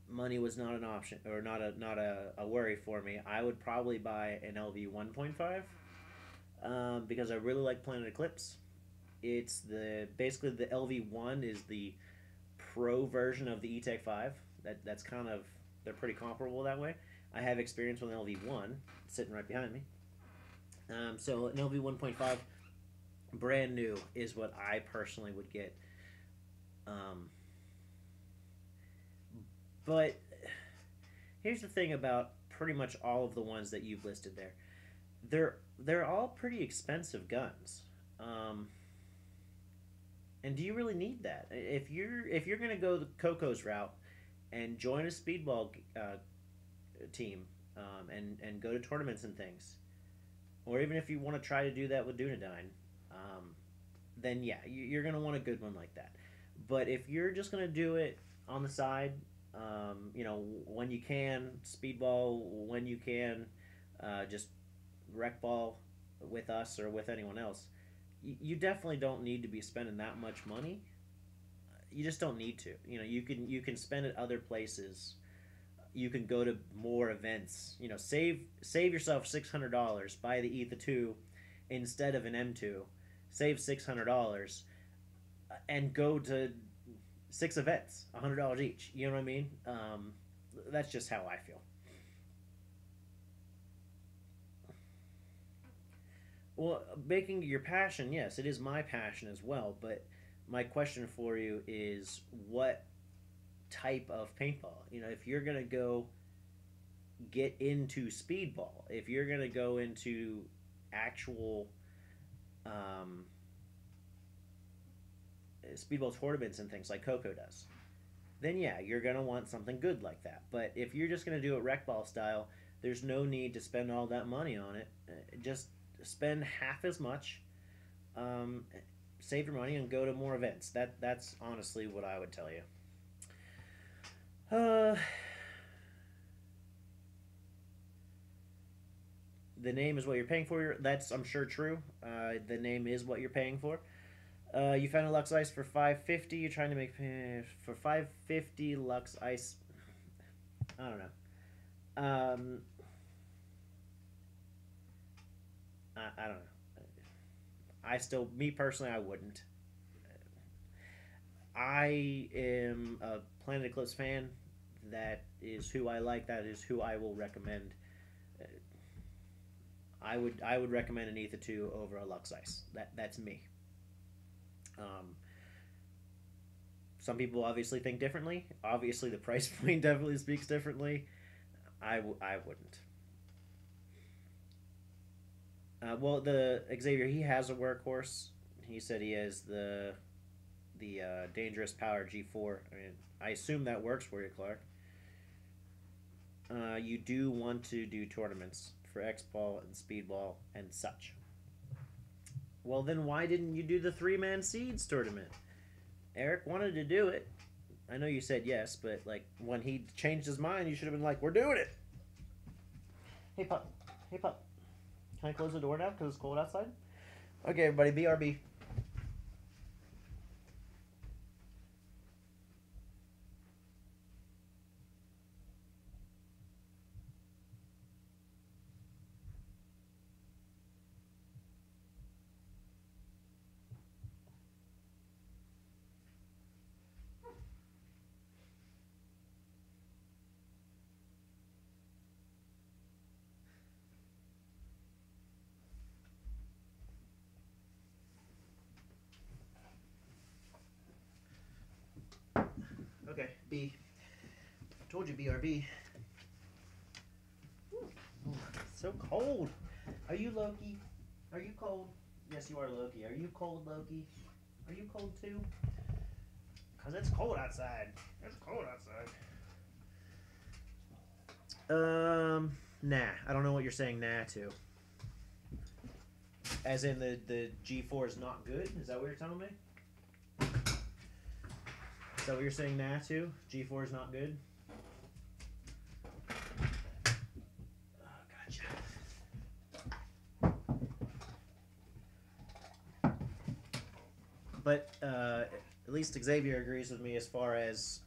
Money was not an option, or not a worry for me. I would probably buy an LV 1.5 because I really like Planet Eclipse. It's basically the LV1 is the pro version of the E-Tech 5. That's kind of, they're pretty comparable that way. I have experience with an LV1 sitting right behind me. So an LV 1.5 brand new is what I personally would get. But here's the thing about pretty much all of the ones that you've listed there. They're all pretty expensive guns. And do you really need that? If you're gonna go the Coco's route and join a speedball team and go to tournaments and things, or even if you want to try to do that with Dunedain, then yeah, you're gonna want a good one like that. But if you're just gonna do it on the side, when you can, speedball when you can, just rec ball with us or with anyone else, you definitely don't need to be spending that much money. You just don't need to. You can spend it other places. You can go to more events. Save yourself $600. Buy the Ether 2 instead of an M2. Save $600 and go to 6 events, $100 each. You know what I mean? That's just how I feel. Well, making your passion, yes, it is my passion as well. But my question for you is, what type of paintball? If you're gonna go get into speedball, if you're gonna go into actual speedball tournaments and things like Coco does, then yeah, you're gonna want something good like that. But if you're just gonna do it rec ball style, there's no need to spend all that money on it. Just spend half as much, save your money, and go to more events. That's honestly what I would tell you. The name is what you're paying for. That's, I'm sure, true. The name is what you're paying for. You found a Lux Ice for $550. You're trying to make for $550 Lux Ice. I don't know. I don't know. Me personally, I wouldn't. I am a Planet Eclipse fan. That is who I like. That is who I will recommend. I would recommend an Ether 2 over a Lux Ice. That's me. Some people obviously think differently. Obviously, the price point definitely speaks differently. I wouldn't. Well, the Xavier, he has a workhorse. He said he has the dangerous power G4. I mean, I assume that works for you, Clark. You do want to do tournaments for X Ball and Speedball and such. Well, then why didn't you do the 3-man seeds tournament? Eric wanted to do it. I know you said yes, but like when he changed his mind, you should have been like, "We're doing it." Hey pup, hey pup. Can I close the door now because it's cold outside? Okay, everybody, BRB. Okay, B. I told you BRB. So cold. Are you Loki? Are you cold? Yes, you are Loki. Are you cold, Loki? Are you cold too? Cause it's cold outside. It's cold outside. Nah. I don't know what you're saying nah to. As in the G4 is not good? Is that what you're telling me? Is that what you're saying nah to? G4 is not good? Oh, gotcha. But at least Xavier agrees with me as far as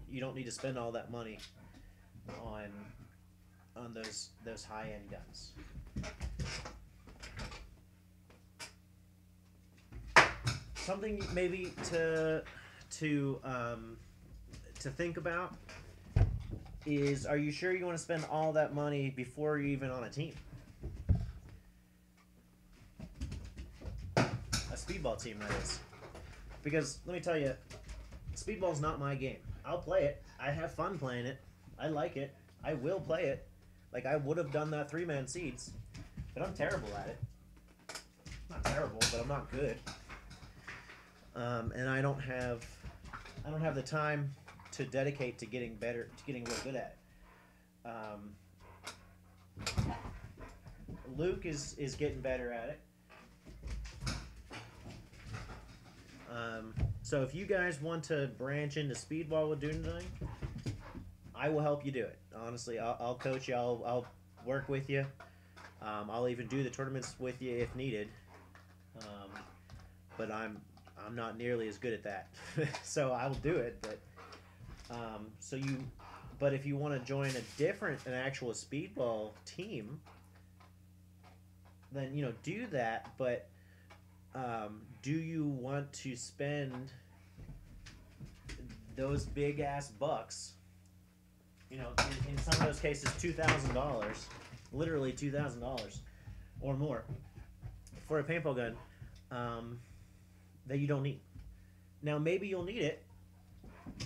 you don't need to spend all that money on those high end guns. Something maybe to think about is, are you sure you want to spend all that money before you're even on a team? A speedball team, that is. Because let me tell you, speedball's not my game. I'll play it. I have fun playing it. I like it. I will play it. Like, I would have done that 3-man seeds, but I'm terrible at it. Not terrible, but I'm not good. And I don't have the time to dedicate to getting better, to getting real good at it. Luke is getting better at it. So if you guys want to branch into speedball with Doing Tonight, I will help you do it. Honestly, I'll coach you. I'll work with you. I'll even do the tournaments with you if needed. But I'm not nearly as good at that. So I will do it. But if you want to join an actual speedball team, then do that. But do you want to spend those big ass bucks? In some of those cases, $2,000, literally $2,000 or more for a paintball gun that you don't need. Now, maybe you'll need it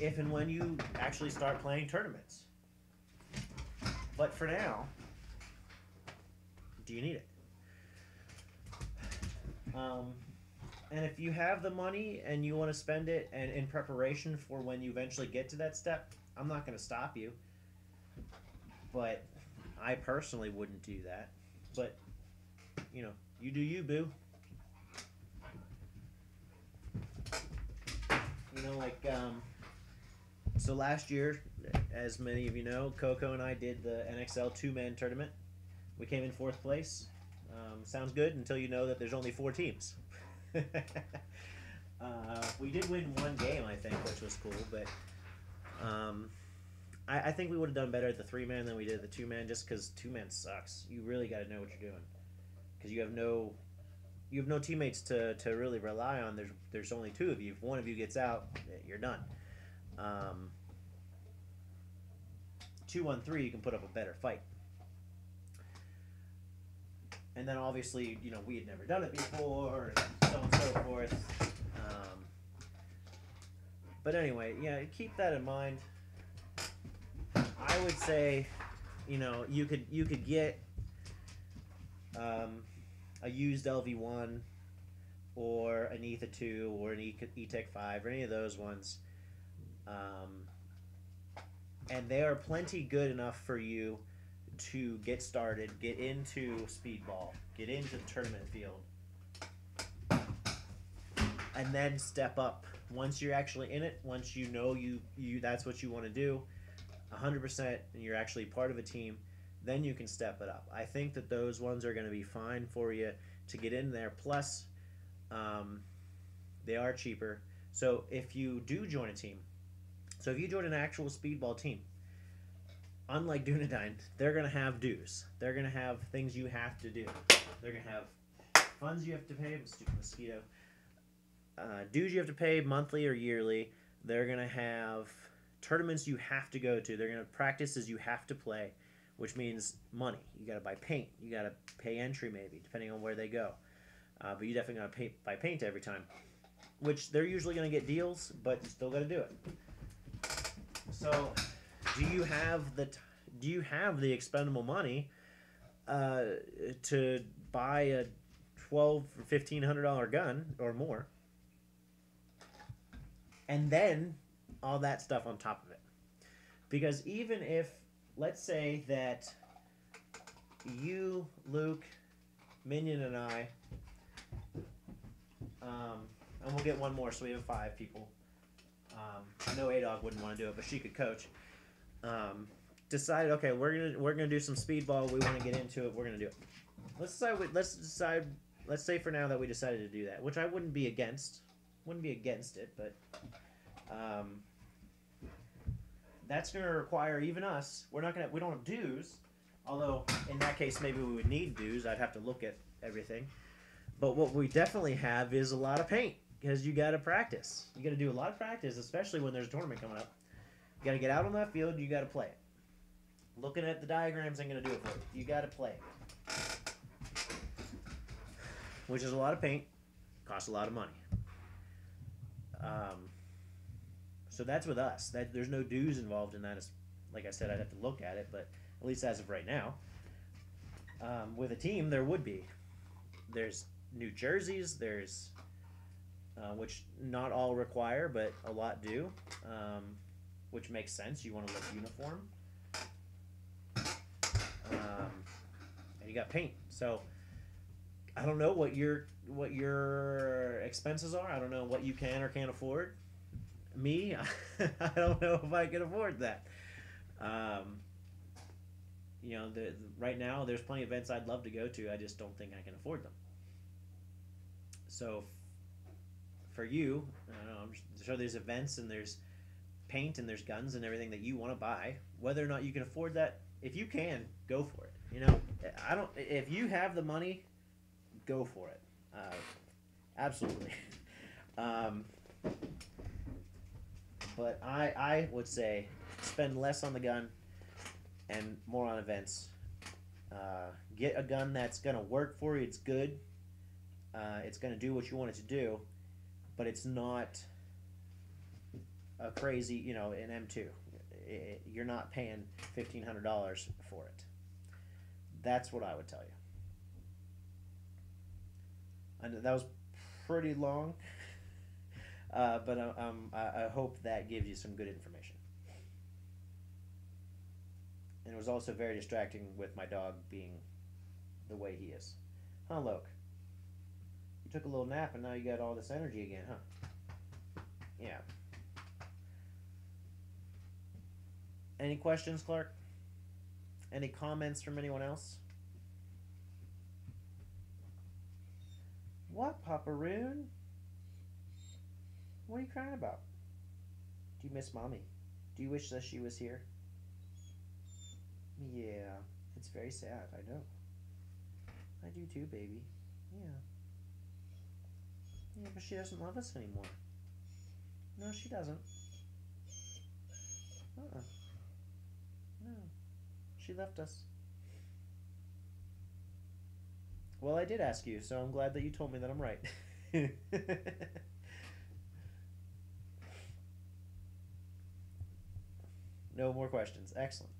if and when you actually start playing tournaments. But for now, do you need it? And if you have the money and you want to spend it and in preparation for when you eventually get to that step, I'm not going to stop you. But I personally wouldn't do that. But, you do you, boo. So last year, as many of you know, Coco and I did the NXL 2-man tournament. We came in 4th place. Sounds good until you know that there's only 4 teams. We did win 1 game, I think, which was cool, but I think we would have done better at the 3-man than we did at the 2-man, just because 2-man sucks. You really got to know what you're doing, because you have no teammates to really rely on. There's only 2 of you. If one of you gets out, you're done. 2-on-3, you can put up a better fight. And then obviously, we had never done it before, and so on and so forth. But anyway, yeah, keep that in mind. I would say, you could get a used LV1 or an ETHA 2 or an E-Tech 5 or any of those ones. And they are plenty good enough for you to get started, get into speedball, get into the tournament field, and then step up once you're actually in it. Once you know you that's what you want to do, 100%, and you're actually part of a team, then you can step it up. I think that those ones are going to be fine for you to get in there. Plus, they are cheaper. So if you do join a team, so if you join an actual speedball team, unlike Dunedain, they're going to have dues. They're going to have things you have to do. They're going to have funds you have to pay. Stupid mosquito. Dues you have to pay monthly or yearly. They're going to have tournaments you have to go to. They're going to have practices you have to play, which means money. You got to buy paint. You got to pay entry maybe, depending on where they go. But you definitely got to buy paint every time, which they're usually going to get deals, but you still got to do it. So, do you have the expendable money to buy a $1,200 or $1,500 gun or more, and then all that stuff on top of it? Because even if, let's say that you, Luke, Minion, and I, and we'll get one more, so we have 5 people. I know A-Dog wouldn't want to do it, but she could coach. Decided, okay, we're gonna do some speedball. We want to get into it. We're gonna do it. Let's decide. Let's say for now that we decided to do that, which I wouldn't be against. Wouldn't be against it, but that's gonna require even us. We don't have dues. Although in that case, maybe we would need dues. I'd have to look at everything. But what we definitely have is a lot of paint, because you got to practice. You got to do a lot of practice, especially when there's a tournament coming up. You got to get out on that field. You got to play it. Looking at the diagrams ain't going to do it for you. You got to play it. Which is a lot of paint. Costs a lot of money. So that's with us. There's no dues involved in that. Like I said, I'd have to look at it, but at least as of right now. With a team, there would be. There's new jerseys. There's... which not all require, but a lot do, which makes sense. You want to look uniform. And you got paint. So I don't know what your expenses are. I don't know what you can or can't afford. Me, I don't know if I can afford that. Right now there's plenty of events I'd love to go to. I just don't think I can afford them. So for you, I don't know, I'm sure there's events and there's paint and there's guns and everything that you want to buy. Whether or not you can afford that, if you can, go for it. If you have the money, go for it. Absolutely. But I would say spend less on the gun and more on events. Get a gun that's going to work for you. It's good. It's going to do what you want it to do. But it's not a crazy, an M2. You're not paying $1,500 for it. That's what I would tell you. I know that was pretty long, but I hope that gives you some good information. And it was also very distracting with my dog being the way he is. Huh, Loke? You took a little nap and now you got all this energy again, huh? Yeah. Any questions, Clark? Any comments from anyone else? What, Paparoon? What are you crying about? Do you miss Mommy? Do you wish that she was here? Yeah, it's very sad, I know. I do too, baby. Yeah. Yeah, but she doesn't love us anymore. No, she doesn't. Uh-uh. No. She left us. Well, I did ask you, so I'm glad that you told me that I'm right. No more questions. Excellent.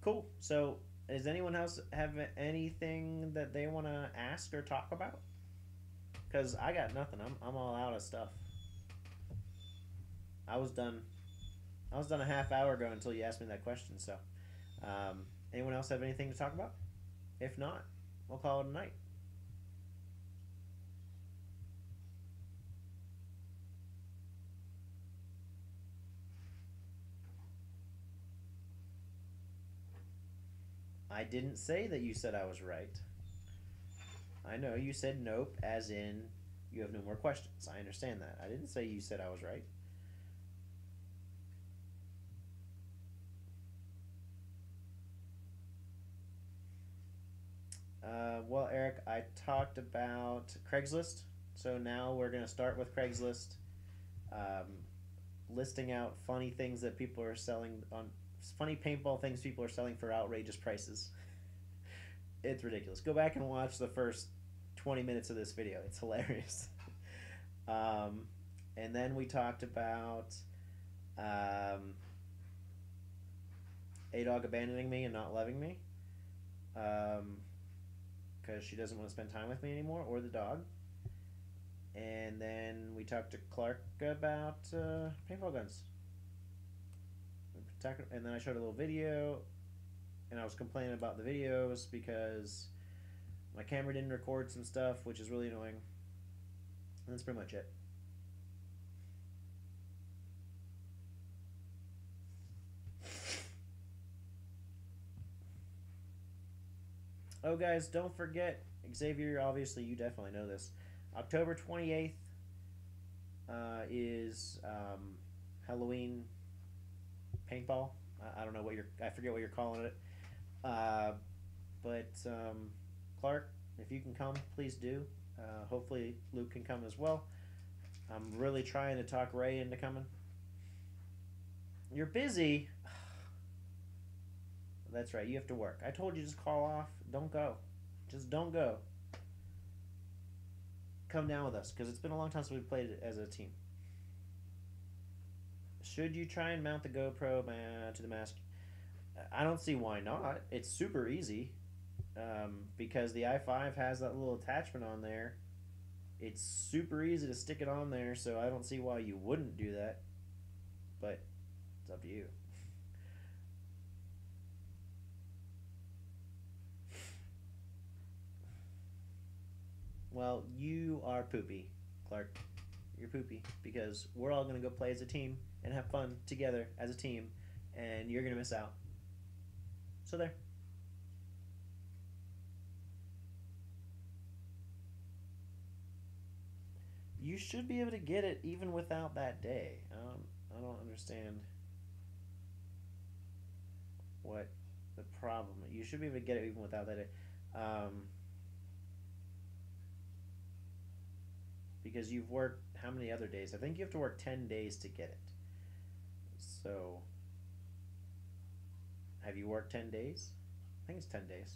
Cool. So Does anyone else have anything that they want to ask or talk about? Because I got nothing. I'm all out of stuff. I was done. I was done a half hour ago until you asked me that question. So, anyone else have anything to talk about? If not, we'll call it a night. I didn't say that you said I was right. I know you said nope, as in you have no more questions. I understand that. I didn't say you said I was right. Well, Eric, I talked about Craigslist. So now we're going to start with Craigslist, um, listing out funny things that people are selling on funny paintball things people are selling for outrageous prices. It's ridiculous. Go back and watch the first 20 minutes of this video. It's hilarious. um, and then we talked about A Dog abandoning me and not loving me. Because she doesn't want to spend time with me anymore, or the dog. And then we talked to Clark about paintball guns. And then I showed a little video, and I was complaining about the videos because my camera didn't record some stuff, which is really annoying. And that's pretty much it. Oh, guys, don't forget, Xavier, obviously you definitely know this. October 28th is Halloween paintball. I don't know what I forget what you're calling it. But Clark, if you can come, please do. Hopefully Luke can come as well. I'm really trying to talk Ray into coming. You're busy. That's right, you have to work. I told you just call off. Don't go. Just don't go. Come down with us, because it's been a long time since we played it as a team. Should you try and mount the GoPro to the mask? I don't see why not. It's super easy. Because the i5 has that little attachment on there. It's super easy to stick it on there, so I don't see why you wouldn't do that. But it's up to you. Well, you are poopy, Clark. You're poopy because we're all going to go play as a team and have fun together as a team, and you're going to miss out. So there. You should be able to get it even without that day. I don't understand what the problem is. You should be able to get it even without that day. Because you've worked how many other days? I think you have to work 10 days to get it. So, have you worked 10 days? I think it's 10 days.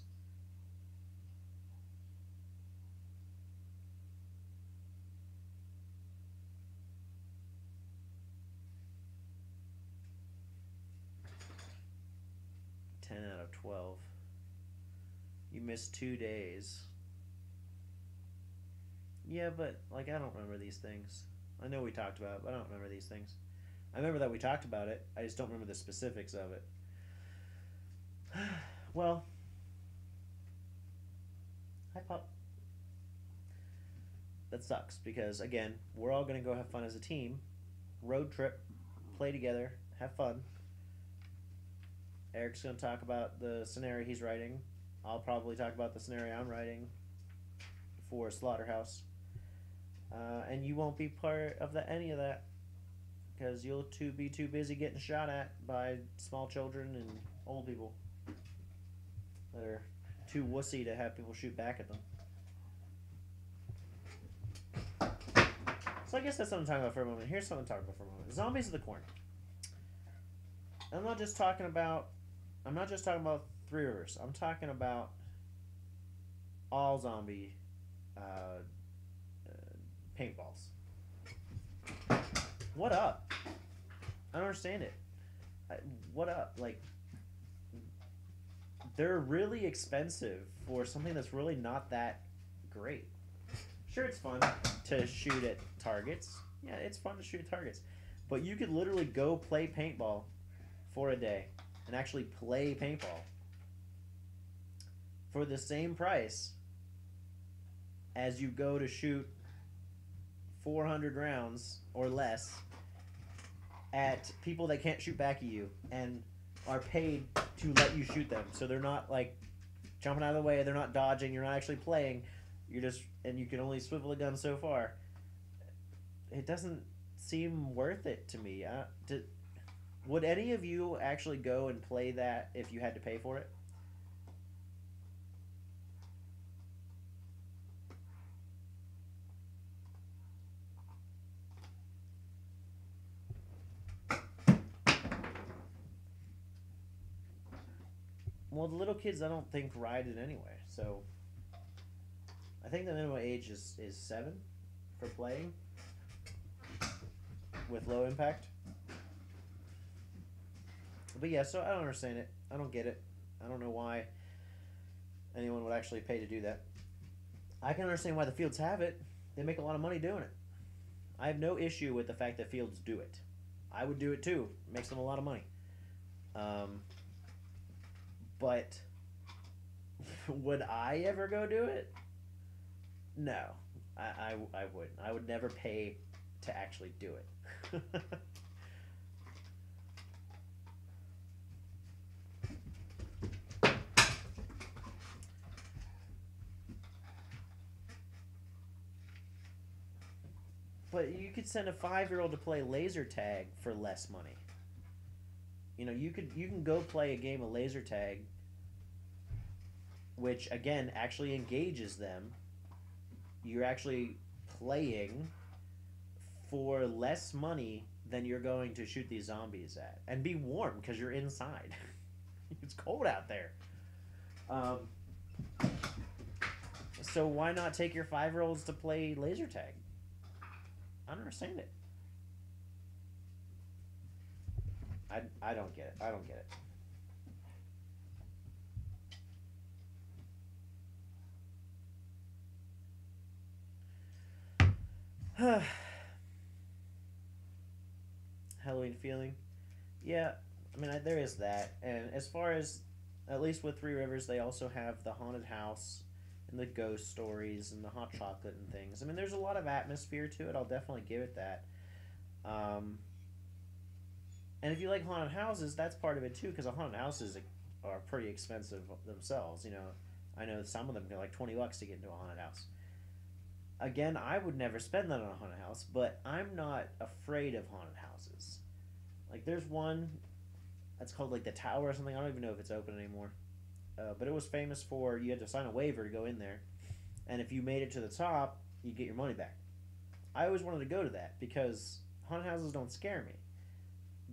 Out of 12. You missed 2 days. Yeah, but like I don't remember these things. I know we talked about it, but I don't remember these things. I remember that we talked about it. I just don't remember the specifics of it. Well, hi Pop. That sucks because again, we're all gonna go have fun as a team, road trip, play together, have fun. Eric's going to talk about the scenario he's writing. I'll probably talk about the scenario I'm writing for Slaughterhouse. And you won't be part of any of that because you'll be too busy getting shot at by small children and old people that are too wussy to have people shoot back at them. So I guess that's what I'm talking about for a moment. Here's something to talk about for a moment. Zombies of the Corn. I'm not just talking about Three Rivers. I'm talking about all zombie paintballs. What up? I don't understand it. What up? Like, they're really expensive for something that's really not that great. Sure, it's fun to shoot at targets. Yeah, it's fun to shoot at targets. But you could literally go play paintball for a day and actually play paintball for the same price as you go to shoot 400 rounds or less at people that can't shoot back at you and are paid to let you shoot them. So they're not like jumping out of the way, they're not dodging, you're not actually playing. You're just, and you can only swivel a gun so far. It doesn't seem worth it to me. Would any of you actually go and play that if you had to pay for it? Well, the little kids I don't think ride it anyway, so I think the minimum age is 7 for playing with low impact. But yeah, so I don't understand it. I don't get it. I don't know why anyone would actually pay to do that. I can understand why the fields have it. They make a lot of money doing it. I have no issue with the fact that fields do it. I would do it too. It makes them a lot of money. But would I ever go do it? No, I wouldn't. I would never pay to actually do it. But you could send a 5-year-old to play laser tag for less money. You know, you can go play a game of laser tag, which again actually engages them. You're actually playing for less money than you're going to shoot these zombies at, and be warm because you're inside. It's cold out there. So why not take your 5-year-olds to play laser tag? I don't understand it. I don't get it. I don't get it. Halloween feeling. Yeah, I mean, there is that. And as far as, at least with Three Rivers, they also have the haunted house and the ghost stories and the hot chocolate and things. I mean, there's a lot of atmosphere to it. I'll definitely give it that. And if you like haunted houses, that's part of it too, because haunted houses are pretty expensive themselves. You know, I know some of them are like $20 to get into a haunted house. Again, I would never spend that on a haunted house, but I'm not afraid of haunted houses. Like, there's one that's called like the Tower or something. I don't even know if it's open anymore. But it was famous for, you had to sign a waiver to go in there, and if you made it to the top, you get your money back. I always wanted to go to that because haunted houses don't scare me.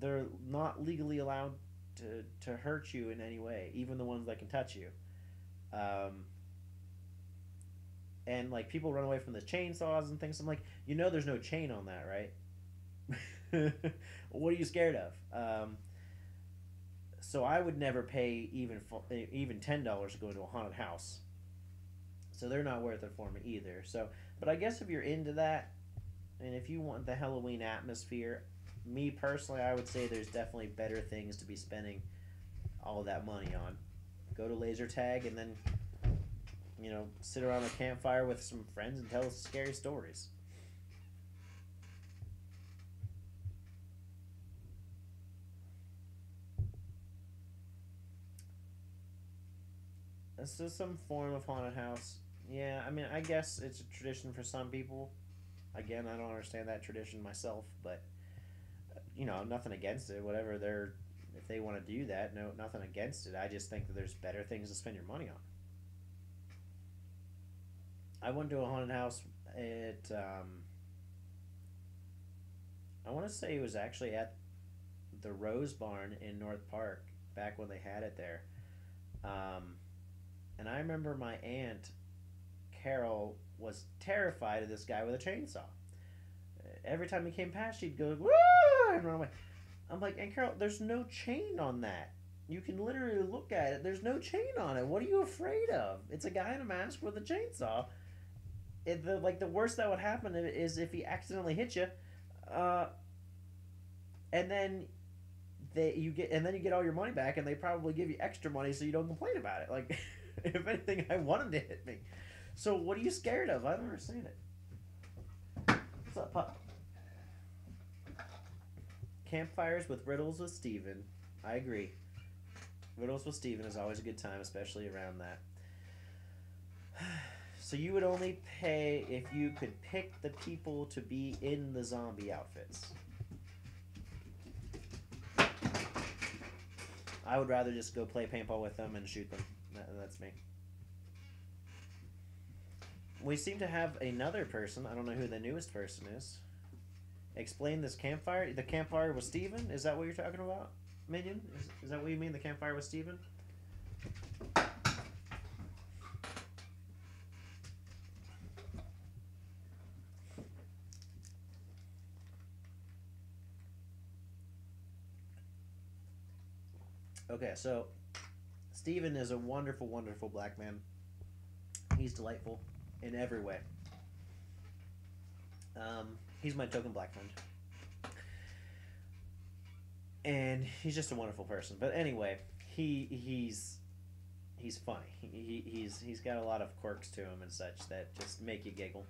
They're not legally allowed to hurt you in any way, even the ones that can touch you. And like, people run away from the chainsaws and things. I'm like, you know, there's no chain on that, right? What are you scared of? So I would never pay even $10 to go into a haunted house. So they're not worth it for me either. So, but I guess if you're into that, and if you want the Halloween atmosphere, me personally, I would say there's definitely better things to be spending all that money on. Go to laser tag and then, you know, sit around a campfire with some friends and tell scary stories. This is some form of haunted house. Yeah, I mean, I guess it's a tradition for some people. Again, I don't understand that tradition myself, but you know, nothing against it. Whatever if they want to do that, no, nothing against it. I just think that there's better things to spend your money on. I went to a haunted house at, I want to say it was actually at the Rose Barn in North Park back when they had it there. And I remember my aunt Carol was terrified of this guy with a chainsaw. Every time he came past, she'd go, "Woo!" and run away. I'm like, "Aunt Carol, there's no chain on that. You can literally look at it. There's no chain on it. What are you afraid of? It's a guy in a mask with a chainsaw. The worst that would happen is if he accidentally hit you, uh, and then you get all your money back, and they probably give you extra money so you don't complain about it. Like, if anything, I want him to hit me. So what are you scared of? I don't understand it. What's up, pup? Campfires with riddles with Steven. I agree. Riddles with Steven is always a good time, especially around that. So you would only pay if you could pick the people to be in the zombie outfits. I would rather just go play paintball with them and shoot them. That's me. We seem to have another person. I don't know who the newest person is. Explain this campfire. The campfire with Steven? Is that what you're talking about, Minion? Is that what you mean, the campfire with Steven? Okay, so Steven is a wonderful, wonderful black man. He's delightful in every way. He's my token black friend. And he's just a wonderful person. But anyway, he's funny. He's got a lot of quirks to him and such that just make you giggle.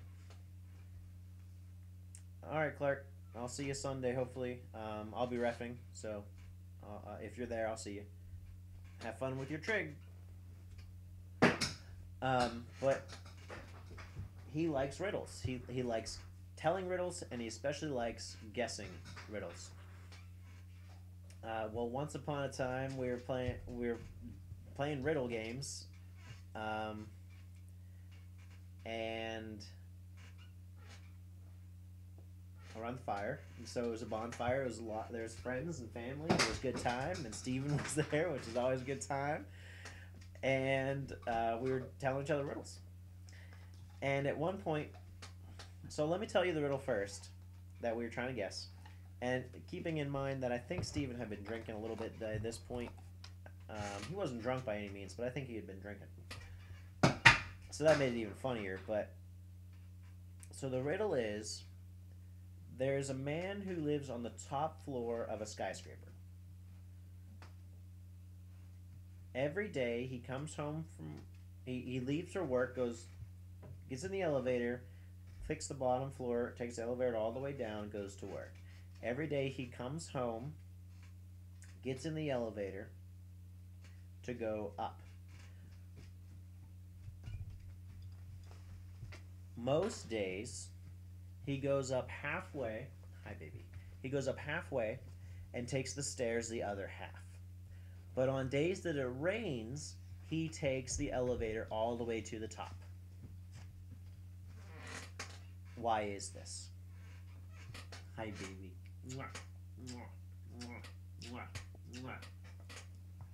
All right, Clark. I'll see you Sunday, hopefully. I'll be reffing, so if you're there, I'll see you. Have fun with your trig. But he likes riddles. He likes telling riddles, and he especially likes guessing riddles. Well, once upon a time, we were playing riddle games, and around the fire. And so it was a bonfire. It was a lot. There's friends and family. It was a good time, and Steven was there, which is always a good time. And we were telling each other riddles. And at one point, so let me tell you the riddle first that we were trying to guess. And keeping in mind that I think Steven had been drinking a little bit at this point. He wasn't drunk by any means, but I think he had been drinking. So that made it even funnier. But so the riddle is, there's a man who lives on the top floor of a skyscraper. Every day he comes home he leaves for work, gets in the elevator, clicks the bottom floor, takes the elevator all the way down, goes to work. Every day he comes home, gets in the elevator to go up. Most days he goes up halfway. Hi, baby. He goes up halfway and takes the stairs the other half. But on days that it rains, he takes the elevator all the way to the top. Why is this? Hi, baby.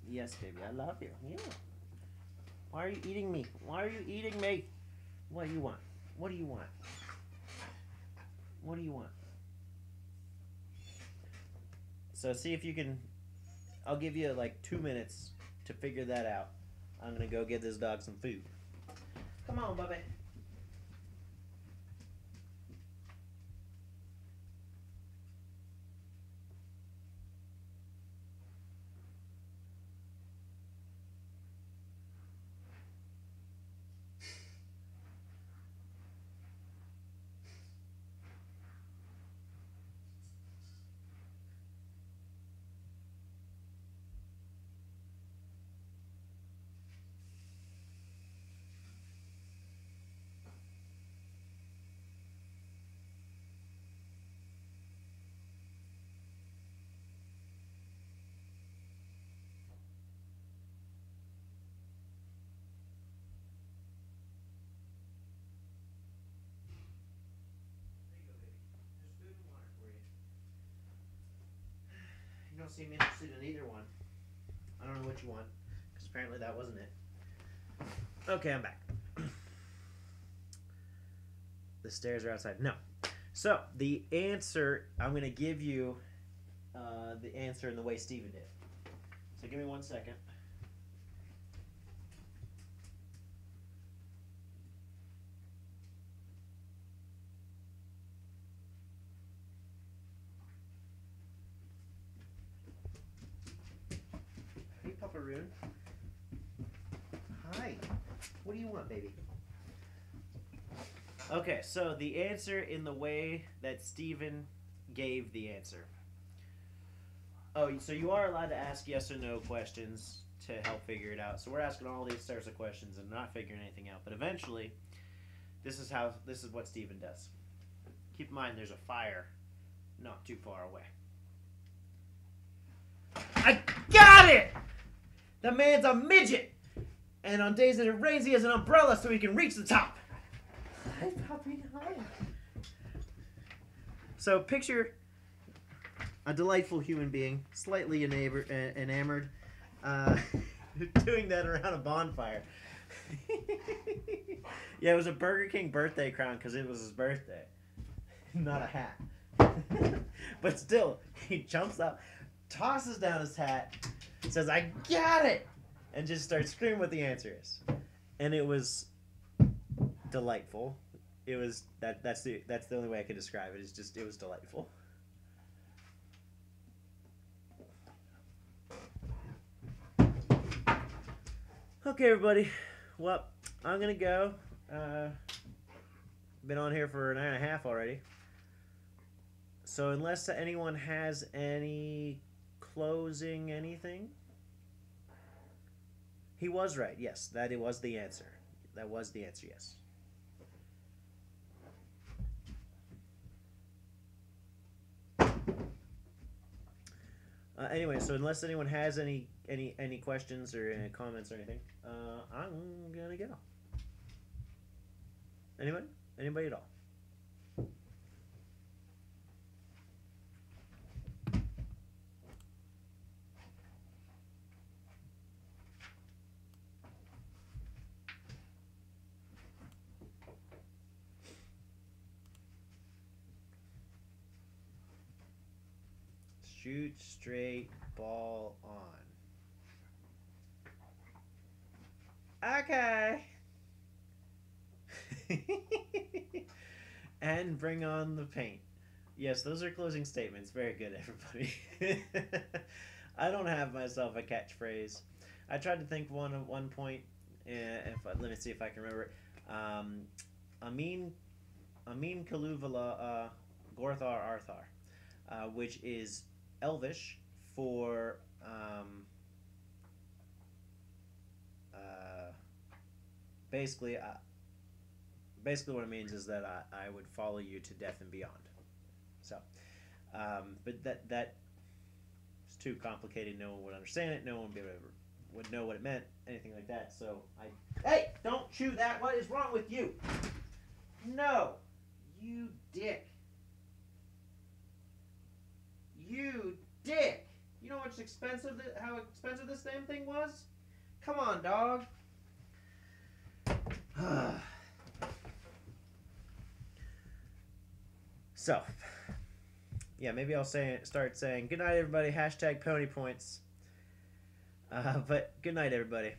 Yes, baby, I love you. Yeah. Why are you eating me? Why are you eating me? What do you want? What do you want? What do you want? So see if you can. I'll give you like 2 minutes to figure that out. I'm gonna go get this dog some food. Come on, Bubby. You don't seem interested in either one. I don't know what you want, because apparently that wasn't it. Okay, I'm back. The stairs are outside. No. So, the answer, I'm going to give you the answer in the way Steven did. So give me 1 second. Hey, Papa-roon. Hi. What do you want, baby? Okay, so the answer in the way that Steven gave the answer. Oh, so you are allowed to ask yes or no questions to help figure it out. So we're asking all these types of questions and not figuring anything out. But eventually, this is what Steven does. Keep in mind, there's a fire not too far away. I got it! The man's a midget! And on days that it rains, he has an umbrella so he can reach the top. Hi, Poppy. Hi. So picture a delightful human being, slightly enamored, doing that around a bonfire. Yeah, it was a Burger King birthday crown because it was his birthday, not a hat. But still, he jumps up, tosses down his hat, says, "I got it!" and just starts screaming what the answer is. And it was delightful. It was that's the only way I could describe it. It was delightful. Okay, everybody. Well, I'm gonna go. Been on here for an hour and a half already. So unless anyone has any closing anything, he was right. Yes, it was the answer. That was the answer. Yes. Anyway, so unless anyone has any questions or any comments or anything, I'm gonna go. Anyone? Anybody at all? Shoot straight, ball on. Okay. And bring on the paint. Yes, those are closing statements. Very good, everybody. I don't have myself a catchphrase. I tried to think one at one point. Let me see if I can remember it. Amin Kaluvala Gorthar Arthar, which is Elvish for basically what it means is that I would follow you to death and beyond. So, but that is too complicated. No one would understand it. No one would know what it meant. Anything like that. So hey, don't chew that. What is wrong with you? No, you dick. You dick! You know how expensive this damn thing was? Come on, dog. So, yeah, maybe I'll start saying good night, everybody. # pony points. But good night, everybody.